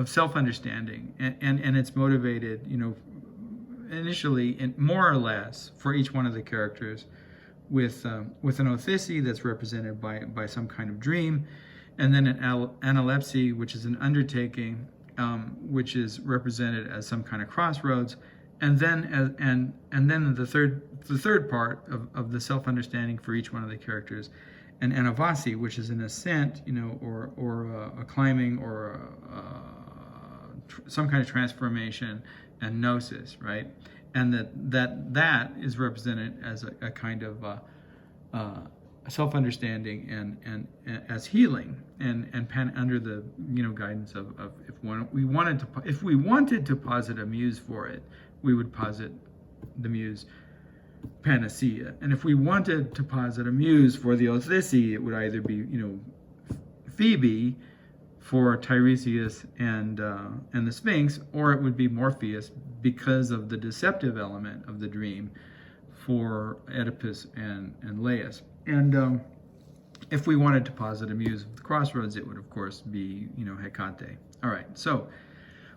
self-understanding, and it's motivated, initially, more or less, for each one of the characters, with an othisi that's represented by some kind of dream, and then an analepsy, which is an undertaking, which is represented as some kind of crossroads, and then the third part of the self-understanding for each one of the characters, an anavasi, which is an ascent, or a climbing, or some kind of transformation, and gnosis, right? And that is represented as a kind of self-understanding and as healing, and under the guidance of if we wanted to posit a muse for it, we would posit the muse Panacea. And if we wanted to posit a muse for the othisi, it would either be, Phoebe for Tiresias and the Sphinx, or it would be Morpheus because of the deceptive element of the dream for Oedipus and Laius. And if we wanted to posit a muse of the crossroads, it would of course be, Hecate. All right, so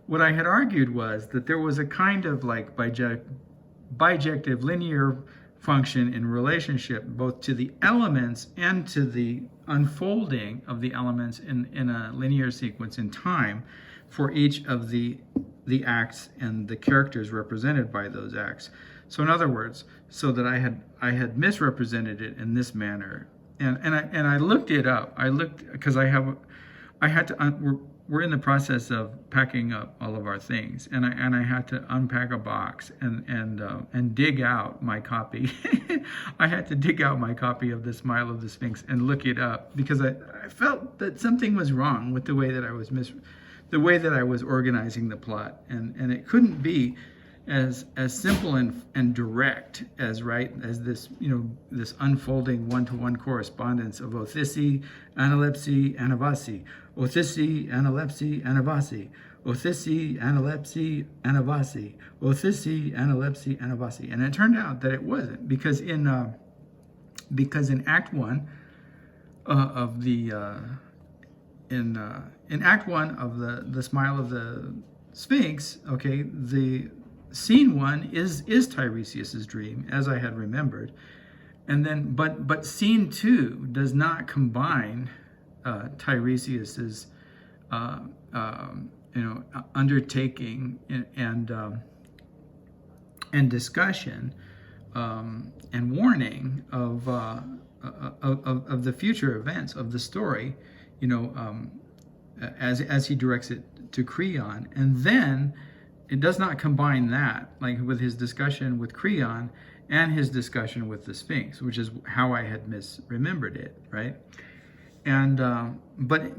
what I had argued was that there was a kind of like bijective linear function in relationship both to the elements and to the unfolding of the elements in a linear sequence in time for each of the acts and the characters represented by those acts. So in other words, so that I had misrepresented it in this manner, and I looked it up. I looked because we're in the process of packing up all of our things, and I had to unpack a box and dig out my copy. I had to dig out my copy of The Smile of the Sphinx and look it up because I felt that something was wrong with the way that I was organizing the plot, and it couldn't be as simple and direct as this this unfolding one-to-one correspondence of othisi, analepsy, anavasi, othisi, analepsy, anavasi, othisi, analepsy, anavasi, othisi, analepsy, anavasi. And it turned out that it wasn't, because in Act 1 of the in Act 1 of the Smile of the Sphinx, okay, the Scene 1 is Tiresias's dream, as I had remembered, and then but Scene 2 does not combine Tiresias's undertaking and discussion and warning of the future events of the story, as he directs it to Creon, and then it does not combine that, like with his discussion with Creon and his discussion with the Sphinx, which is how I had misremembered it, right? And but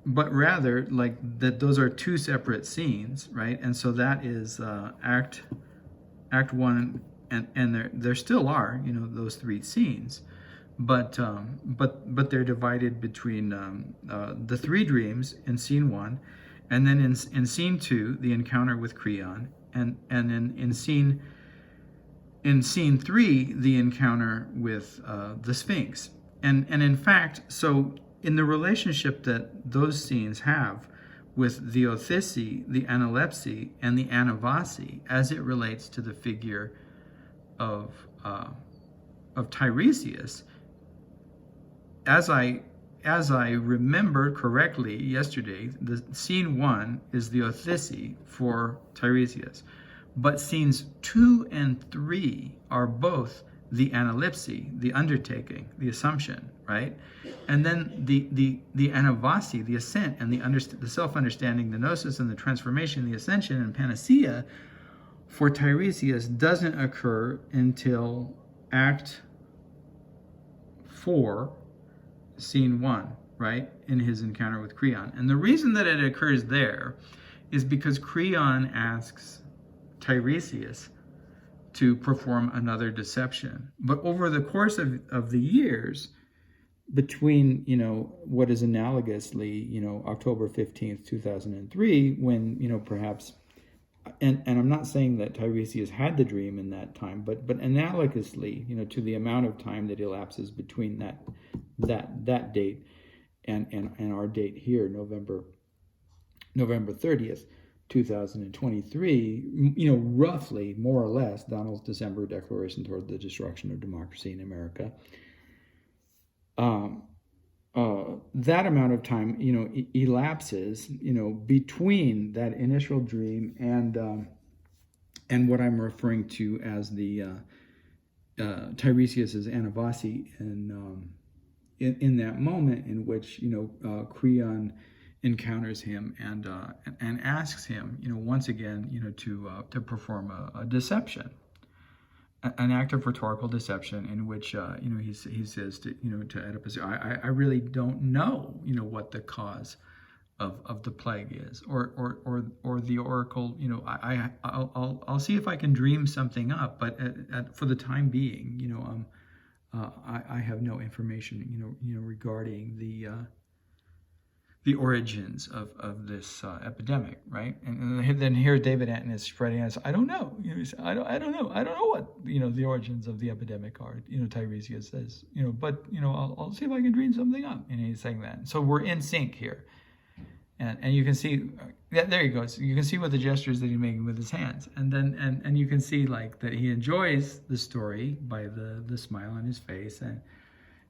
rather like that those are two separate scenes, right? And so that is Act 1, and there still are those three scenes, but they're divided between the three dreams in Scene 1. And then in Scene 2, the encounter with Creon, and in Scene 3, the encounter with the Sphinx. And in fact, so in the relationship that those scenes have with the othisi, the analepsy, and the anavasi, as it relates to the figure of Tiresias, as I remember correctly yesterday, the Scene 1 is the othisi for Tiresias, but Scenes 2 and 3 are both the analepsy, the undertaking, the assumption, right? And then the anavasi, the ascent, and the self-understanding, the gnosis, and the transformation, the ascension, and panacea for Tiresias doesn't occur until Act 4, Scene 1, right, in his encounter with Creon. And the reason that it occurs there is because Creon asks Tiresias to perform another deception. But over the course of the years, between, what is analogously, October 15th, 2003, when, perhaps, and I'm not saying that Tiresias had the dream in that time, but analogously, to the amount of time that elapses between that date and our date here, November 30th, 2023, roughly, more or less, Donald's December Declaration toward the Destruction of Democracy in America. That amount of time, elapses, between that initial dream and what I'm referring to as the Tiresias's anavasi, in that moment in which Creon encounters him and asks him once again to perform a deception, an act of rhetorical deception in which he says to Oedipus, I really don't know what the cause of the plague is, or the oracle, I'll see if I can dream something up, but for the time being, I have no information regarding the origins of this epidemic, right? And then here David Antin is spreading out. I don't know. You know, I don't know. I don't know what the origins of the epidemic are. Tiresias says. But I'll see if I can dream something up. And he's saying that. So we're in sync here, and you can see. Yeah, there he goes. You can see what the gestures that he's making with his hands, and then and you can see like that he enjoys the story by the smile on his face,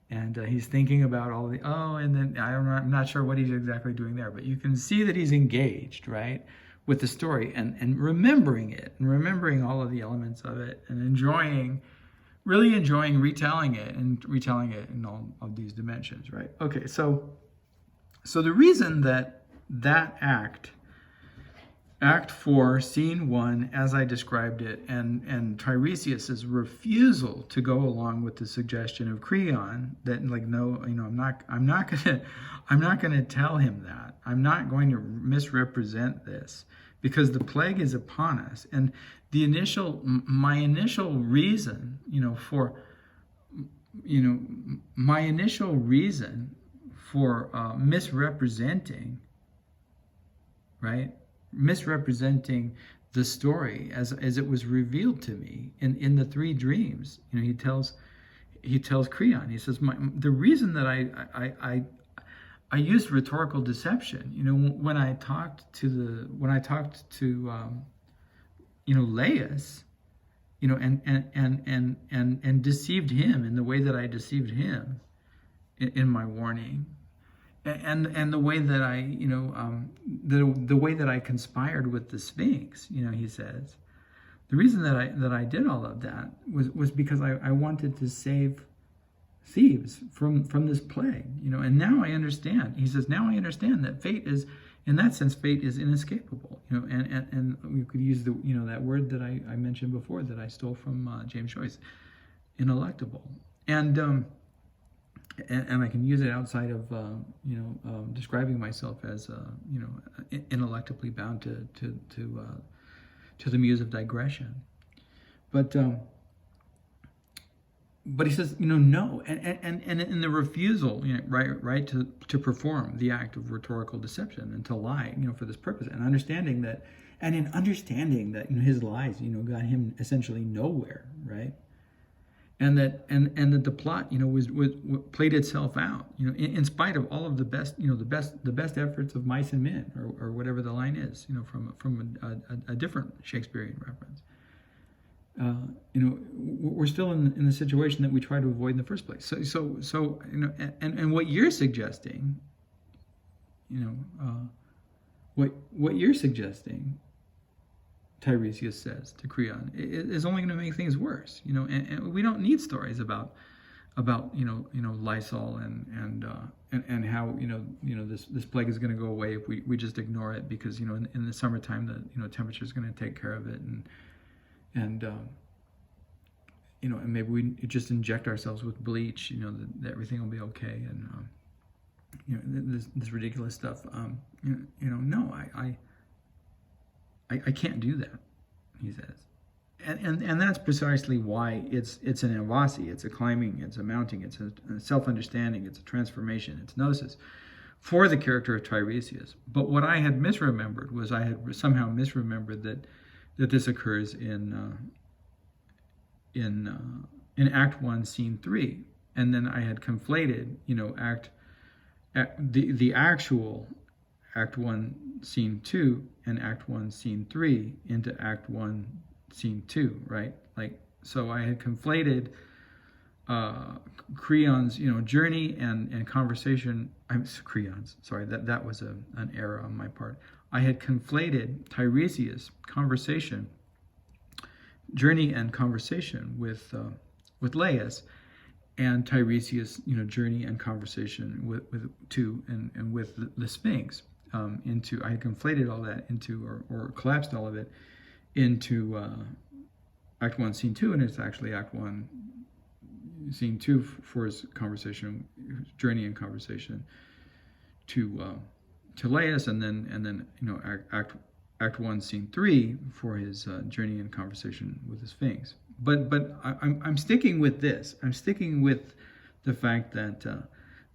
and he's thinking about all the and then I'm not sure what he's exactly doing there, but you can see that he's engaged, right, with the story and remembering it and remembering all of the elements of it and really enjoying retelling it in all of these dimensions, right? Okay, so the reason that Act 4, Scene 1, as I described it, and Tiresias's refusal to go along with the suggestion of Creon that, like, no, I'm not gonna tell him that. I'm not going to misrepresent this because the plague is upon us. And my initial reason for misrepresenting, right? Misrepresenting the story as it was revealed to me in the three dreams. He tells Creon, he says, the reason that I used rhetorical deception, when I talked to Laius, and deceived him in the way that I deceived him in my warning. And the way that the way that I conspired with the Sphinx, he says, the reason that I did all of that was because I wanted to save Thebes from this plague, and now I understand. He says, now I understand that fate is, in that sense, fate is inescapable, and we could use that word that I mentioned before that I stole from James Joyce, ineluctable, and I can use it outside of describing myself as ineluctably bound to the muse of digression, but he says no, and in the refusal, right to perform the act of rhetorical deception and to lie for this purpose, and understanding that his lies got him essentially nowhere, right? And that the plot was played itself out in spite of all of the best efforts of mice and men, or whatever the line is from a different Shakespearean reference. We're still in the situation that we try to avoid in the first place. So and what you're suggesting, what you're suggesting, Tiresias says to Creon, is only going to make things worse. And we don't need stories about Lysol and how this plague is going to go away if we just ignore it, because in the summertime the temperature is going to take care of it, and maybe we just inject ourselves with bleach, that everything will be okay, and this ridiculous stuff. No, I can't do that, he says, and that's precisely why it's an avasi, it's a climbing, it's a mounting, it's a self-understanding, it's a transformation, it's gnosis for the character of Tiresias. But what I had misremembered was I had somehow misremembered that this occurs in Act 1, Scene 3, and then I had conflated the actual Act 1, Scene 2 and Act 1, Scene 3 into Act 1, Scene 2, right? Like, so I had conflated Creon's, journey and conversation. That was an error on my part. I had conflated Tiresias' conversation, journey and conversation with Laius, and Tiresias' journey and conversation with the Sphinx. I had conflated all that into, or collapsed all of it into Act 1, Scene 2, and it's actually Act 1, Scene 2 for his conversation, journey and conversation to Laius, and then Act 1, Scene 3 for his journey and conversation with the Sphinx. But I'm sticking with this. I'm sticking with the fact that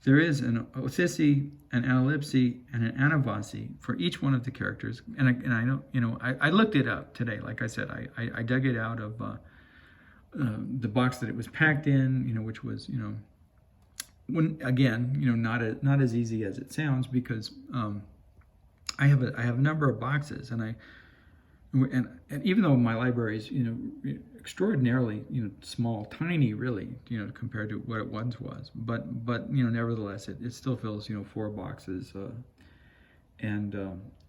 there is an othisi, an analepsy, and an anavasi for each one of the characters. And I know, I looked it up today. Like I said, I dug it out of the box that it was packed in, which was, not as easy as it sounds, because I have a number of boxes, and even though my library is extraordinarily small, tiny, really, compared to what it once was, but nevertheless it still fills 4 boxes, and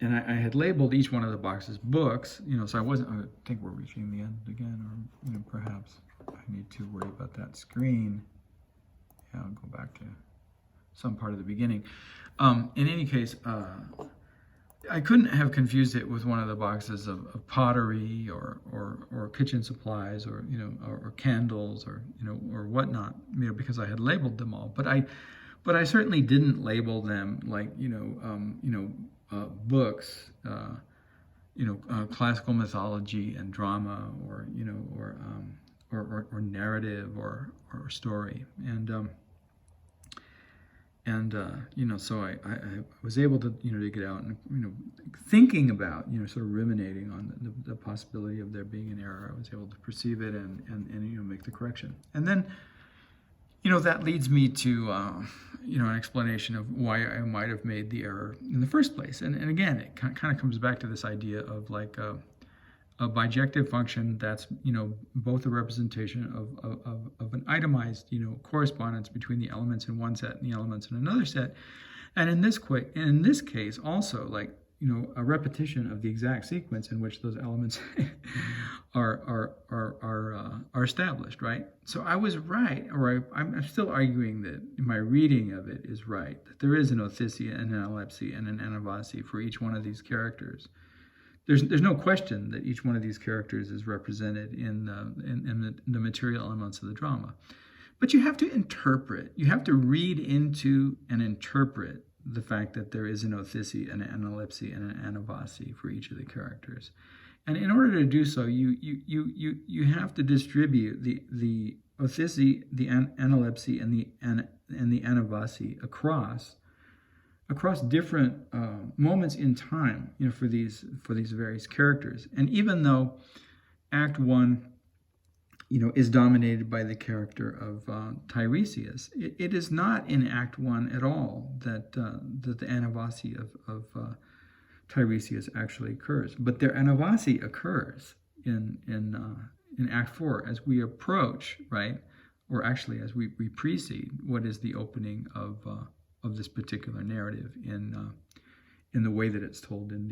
I had labeled each one of the boxes books, so I think we're reaching the end again, or perhaps I need to worry about that screen. Yeah, I'll go back to some part of the beginning. In any case, I couldn't have confused it with one of the boxes of pottery or kitchen supplies, or candles, or whatnot, because I had labeled them all. But I certainly didn't label them like books, classical mythology and drama, or narrative or story, so I was able to to get out and thinking about sort of ruminating on the possibility of there being an error. I was able to perceive it and make the correction, and then that leads me to an explanation of why I might have made the error in the first place. And again, it kind of comes back to this idea of like a bijective function that's both a representation of an itemized correspondence between the elements in one set and the elements in another set, and in this case also like a repetition of the exact sequence in which those elements are established, right? So I was right, or I'm still arguing that my reading of it is right, that there is an othisi, an analepsy, and an anavasi for each one of these characters. There's no question that each one of these characters is represented in the material elements of the drama. But you have to interpret, you have to read into and interpret the fact that there is an othisi, an analepsy, and an anavasi for each of the characters. And in order to do so, you have to distribute the othisi, the analepsy, and the anavasi across different moments in time, for these various characters. And even though Act 1, is dominated by the character of Tiresias, it is not in Act 1 at all that the anavasi of Tiresias actually occurs. But their anavasi occurs in Act 4 as we approach, right, or actually as we precede what is the opening of this particular narrative in the way that it's told in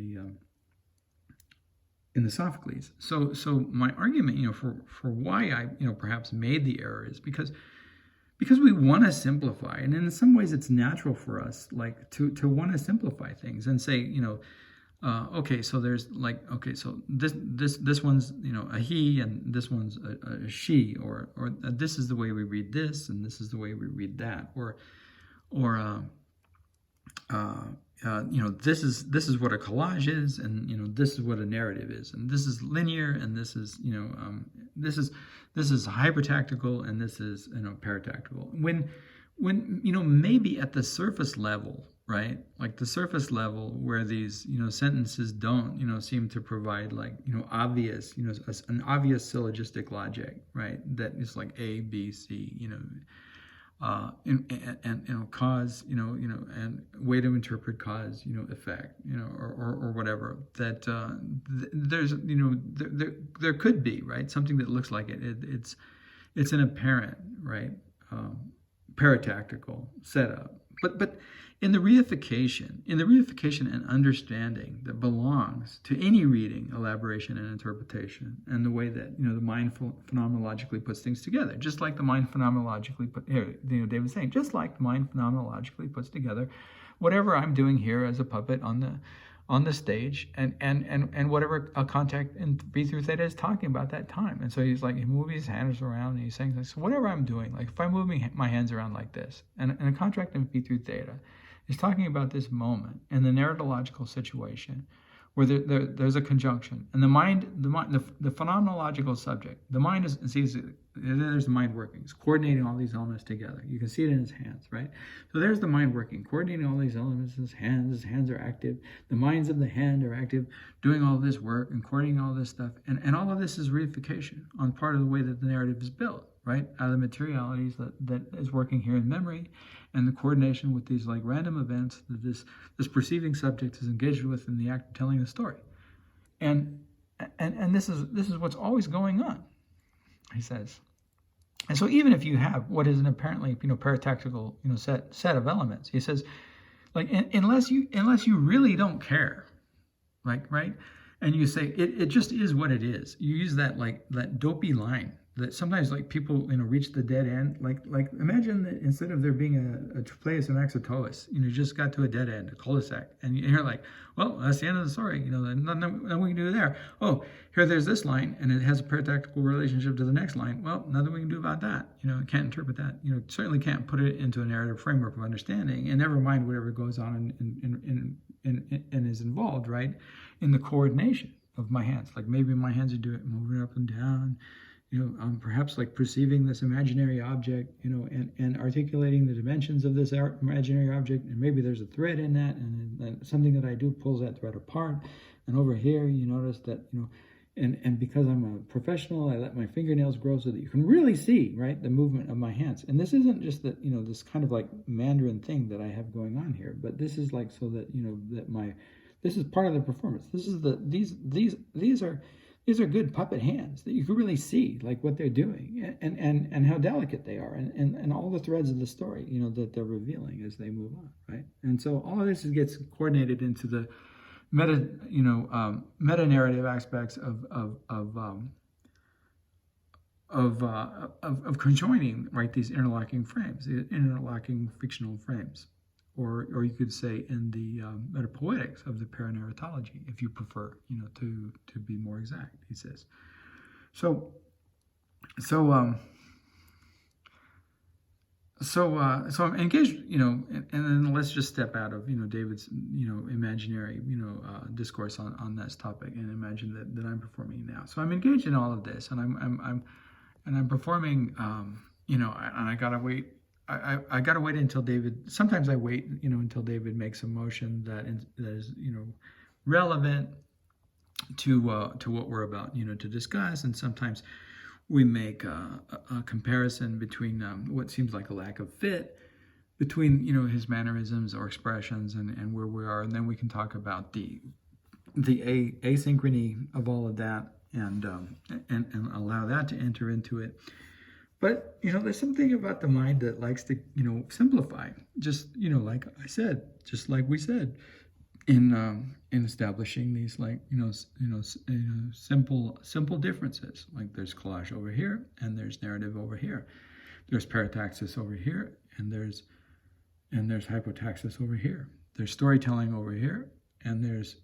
the Sophocles. So my argument, for why I perhaps made the error is because we want to simplify, and in some ways it's natural for us like to want to simplify things and say okay, so there's like, okay, so this one's a he and this one's a she, or this is the way we read this and this is the way we read that, or this is what a collage is, and this is what a narrative is, and this is linear, and this is this is hypertactical, and this is paratactical. When maybe at the surface level, right, like the surface level where these sentences don't seem to provide like obvious an obvious syllogistic logic, right, that is like A, B, C, and cause, and way to interpret cause, effect, or whatever. That there's, there could be, right, something that looks like it. It's an apparent, right, paratactical setup. But in the reification and understanding that belongs to any reading, elaboration, and interpretation, and the way that the mind phenomenologically puts things together, just like the mind phenomenologically David was saying, just like the mind phenomenologically puts together whatever I'm doing here as a puppet on the stage, and whatever a contact in B through theta is talking about that time. And so he's like, he moves his hands around and he's saying, so whatever I'm doing, like if I'm moving my hands around like this, and a contract in B through theta is talking about this moment and the narratological situation where there's a conjunction, and the phenomenological subject, the mind sees it. There's the mind working. It's coordinating all these elements together. You can see it in his hands, right? So there's the mind working, coordinating all these elements in his hands. His hands are active. The minds of the hand are active, doing all this work and coordinating all this stuff. And all of this is reification on part of the way that the narrative is built, right? Out of the materialities that is working here in memory, and the coordination with these like random events that this perceiving subject is engaged with in the act of telling the story. And this is what's always going on, he says. And so even if you have what is an apparently paratactical set of elements, he says, like unless you really don't care, like, right, and you say it just is what it is. You use that dopey line that sometimes like people reach the dead end. Like imagine that instead of there being a Place of Axitolis, you just got to a dead end, a cul-de-sac, and you're like, well, that's the end of the story. Nothing we can do there. Oh, here there's this line, and it has a paratactical relationship to the next line. Well, nothing we can do about that. Can't interpret that. Certainly can't put it into a narrative framework of understanding, and never mind whatever goes on and is involved, right, in the coordination of my hands. Like maybe my hands are moving up and down. Perhaps like perceiving this imaginary object, and articulating the dimensions of this imaginary object, and maybe there's a thread in that, and something that I do pulls that thread apart. And over here, you notice that, and because I'm a professional, I let my fingernails grow so that you can really see, right, the movement of my hands. And this isn't just that, this kind of like Mandarin thing that I have going on here, but this is like so that, this is part of the performance. This is these are good puppet hands that you can really see like what they're doing and how delicate they are and all the threads of the story, that they're revealing as they move on, right? And so all of this gets coordinated into the meta narrative aspects of conjoining, right, these interlocking frames, interlocking fictional frames. Or you could say in the Metapoetics of the Paranarratology, if you prefer, to be more exact, he says. So I'm engaged, and then let's just step out of, David's, imaginary, discourse on this topic, and imagine that I'm performing now. So I'm engaged in all of this, and I'm performing, and I gotta wait. I got to wait until David. Sometimes I wait, until David makes a motion that is, relevant to what we're about, to discuss. And sometimes we make a comparison between what seems like a lack of fit between, his mannerisms or expressions and where we are, and then we can talk about the asynchrony of all of that and allow that to enter into it. But, there's something about the mind that likes to, simplify. Just, like I said, just like we said, in establishing these, like, simple differences. Like there's collage over here, and there's narrative over here. There's parataxis over here, and there's hypotaxis over here. There's storytelling over here, and there's,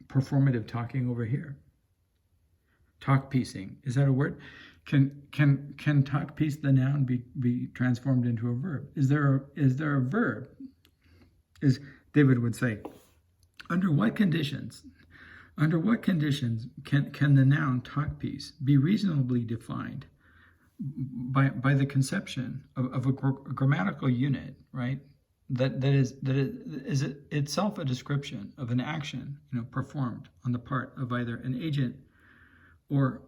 performative talking over here. Talk piecing, is that a word? Can talk piece the noun be transformed into a verb? Is there a verb? As David would say, under what conditions can the noun talk piece be reasonably defined by the conception of a grammatical unit, right? That is itself a description of an action, performed on the part of either an agent or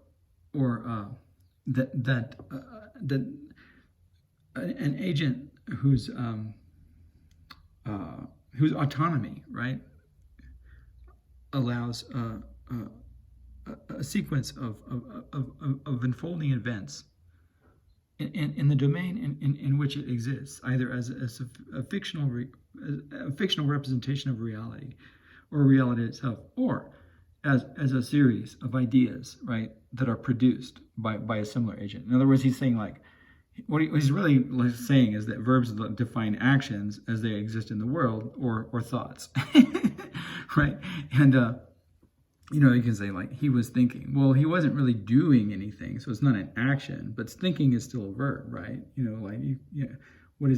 an agent whose autonomy, right, allows a sequence of unfolding events in the domain in which it exists, either as a fictional representation of reality, or reality itself, or as a series of ideas, right, that are produced by a similar agent. In other words, he's saying like, what he's really saying is that verbs define actions as they exist in the world, or thoughts, right? you can say like he was thinking. Well, he wasn't really doing anything, so it's not an action, but thinking is still a verb, right? What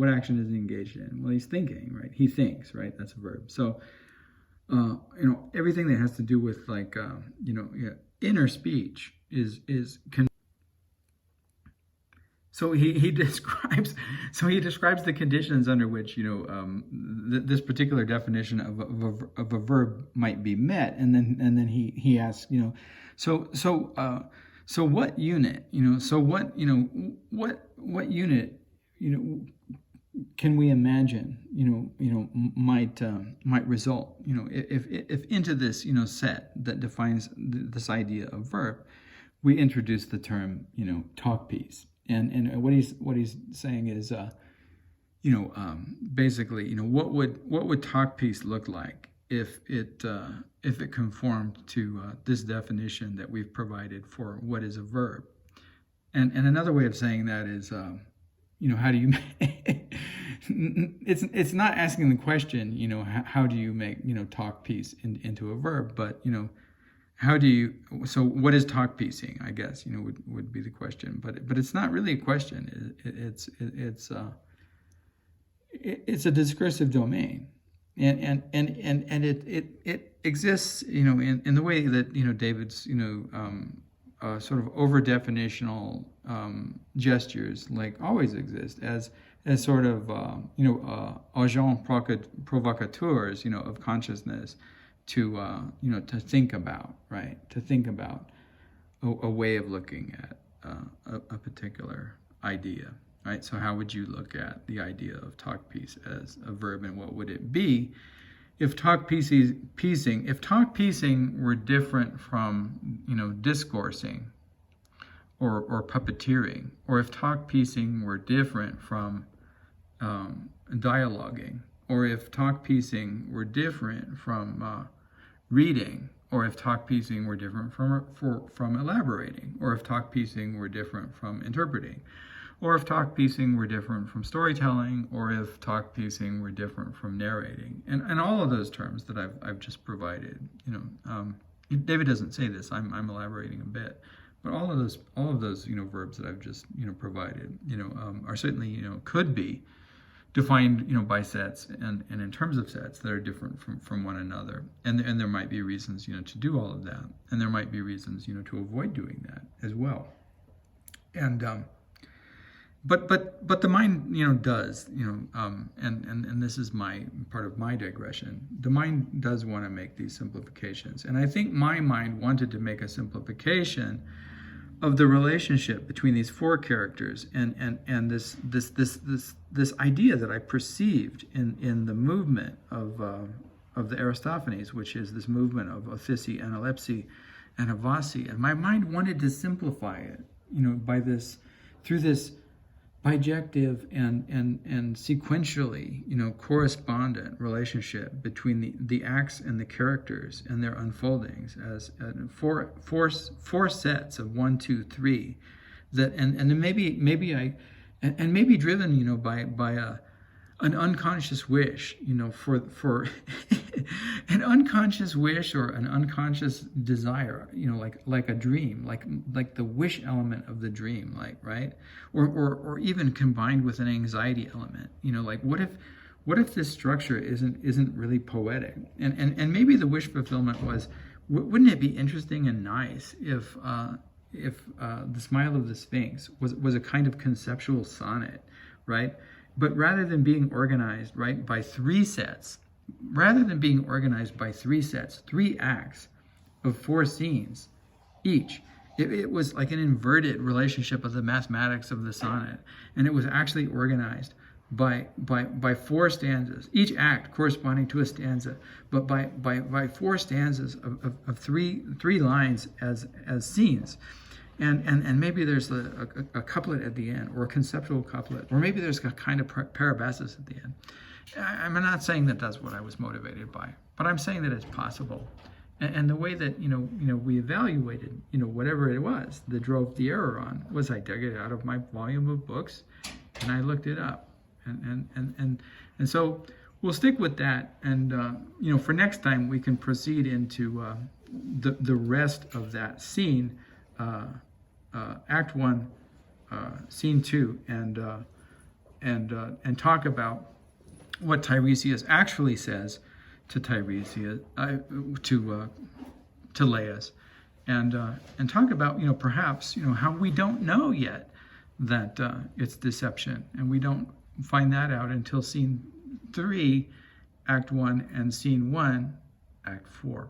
action is he engaged in? Well, he's thinking, right? He thinks, right? That's a verb. So, everything that has to do with like, inner speech is. So he describes the conditions under which this particular definition of a verb might be met, and then he asks so what unit what unit can we imagine might result if into this set that defines this idea of verb we introduce the term talk piece. And what he's saying is, basically, what would talk piece look like if it conformed to this definition that we've provided for what is a verb? And another way of saying that is, how do you? It's not asking the question, how do you make talk piece into a verb, but how do you? So what is talk piecing? I guess would be the question, but it's not really a question. It's a discursive domain, and it exists in the way that David's sort of over definitional gestures like always exist as sort of agents provocateurs of consciousness. To think about, right? To think about a way of looking at a particular idea, right? So how would you look at the idea of talk piece as a verb, and what would it be if talk piecing were different from discoursing or puppeteering, or if talk piecing were different from dialoguing, or if talk piecing were different from reading, or if talk piecing were different from elaborating, or if talk piecing were different from interpreting, or if talk piecing were different from storytelling, or if talk piecing were different from narrating, and all of those terms that I've just provided. David doesn't say this. I'm elaborating a bit, but all of those verbs that I've just provided are certainly could be defined by sets and in terms of sets that are different from one another, and there might be reasons to do all of that, and there might be reasons to avoid doing that as well. And but the mind does and this is my part of my digression. The mind does want to make these simplifications, and I think my mind wanted to make a simplification of the relationship between these four characters and this idea that I perceived in the movement of the Aristophanes, which is this movement of aphysi, analepsy, and havasi. And my mind wanted to simplify it, through this bijective and sequentially, correspondent relationship between the acts and the characters and their unfoldings as four sets of 1, 2, 3, that and maybe driven, by an unconscious wish, for an unconscious wish or an unconscious desire, like a dream, like the wish element of the dream, right? Or even combined with an anxiety element, like what if this structure isn't really poetic? And maybe the wish fulfillment was, wouldn't it be interesting and nice if the Smile of the Sphinx was a kind of conceptual sonnet, right? But rather than being organized, right, by three acts three acts of 4 scenes each, it was like an inverted relationship of the mathematics of the sonnet, and it was actually organized by 4 stanzas, each act corresponding to a stanza, but by 4 stanzas of three lines as scenes. And maybe there's a couplet at the end, or a conceptual couplet, or maybe there's a kind of parabasis at the end. I'm not saying that that's what I was motivated by, but I'm saying that it's possible. And the way that we evaluated whatever it was that drove the error on was, I dug it out of my volume of books and I looked it up, and so we'll stick with that, and for next time we can proceed into the rest of that scene, Act 1, Scene 2, and talk about what Tiresias actually says to Tiresias, to Laius, and talk about perhaps how we don't know yet that it's deception, and we don't find that out until Scene 3, Act 1, and Scene 1, Act 4.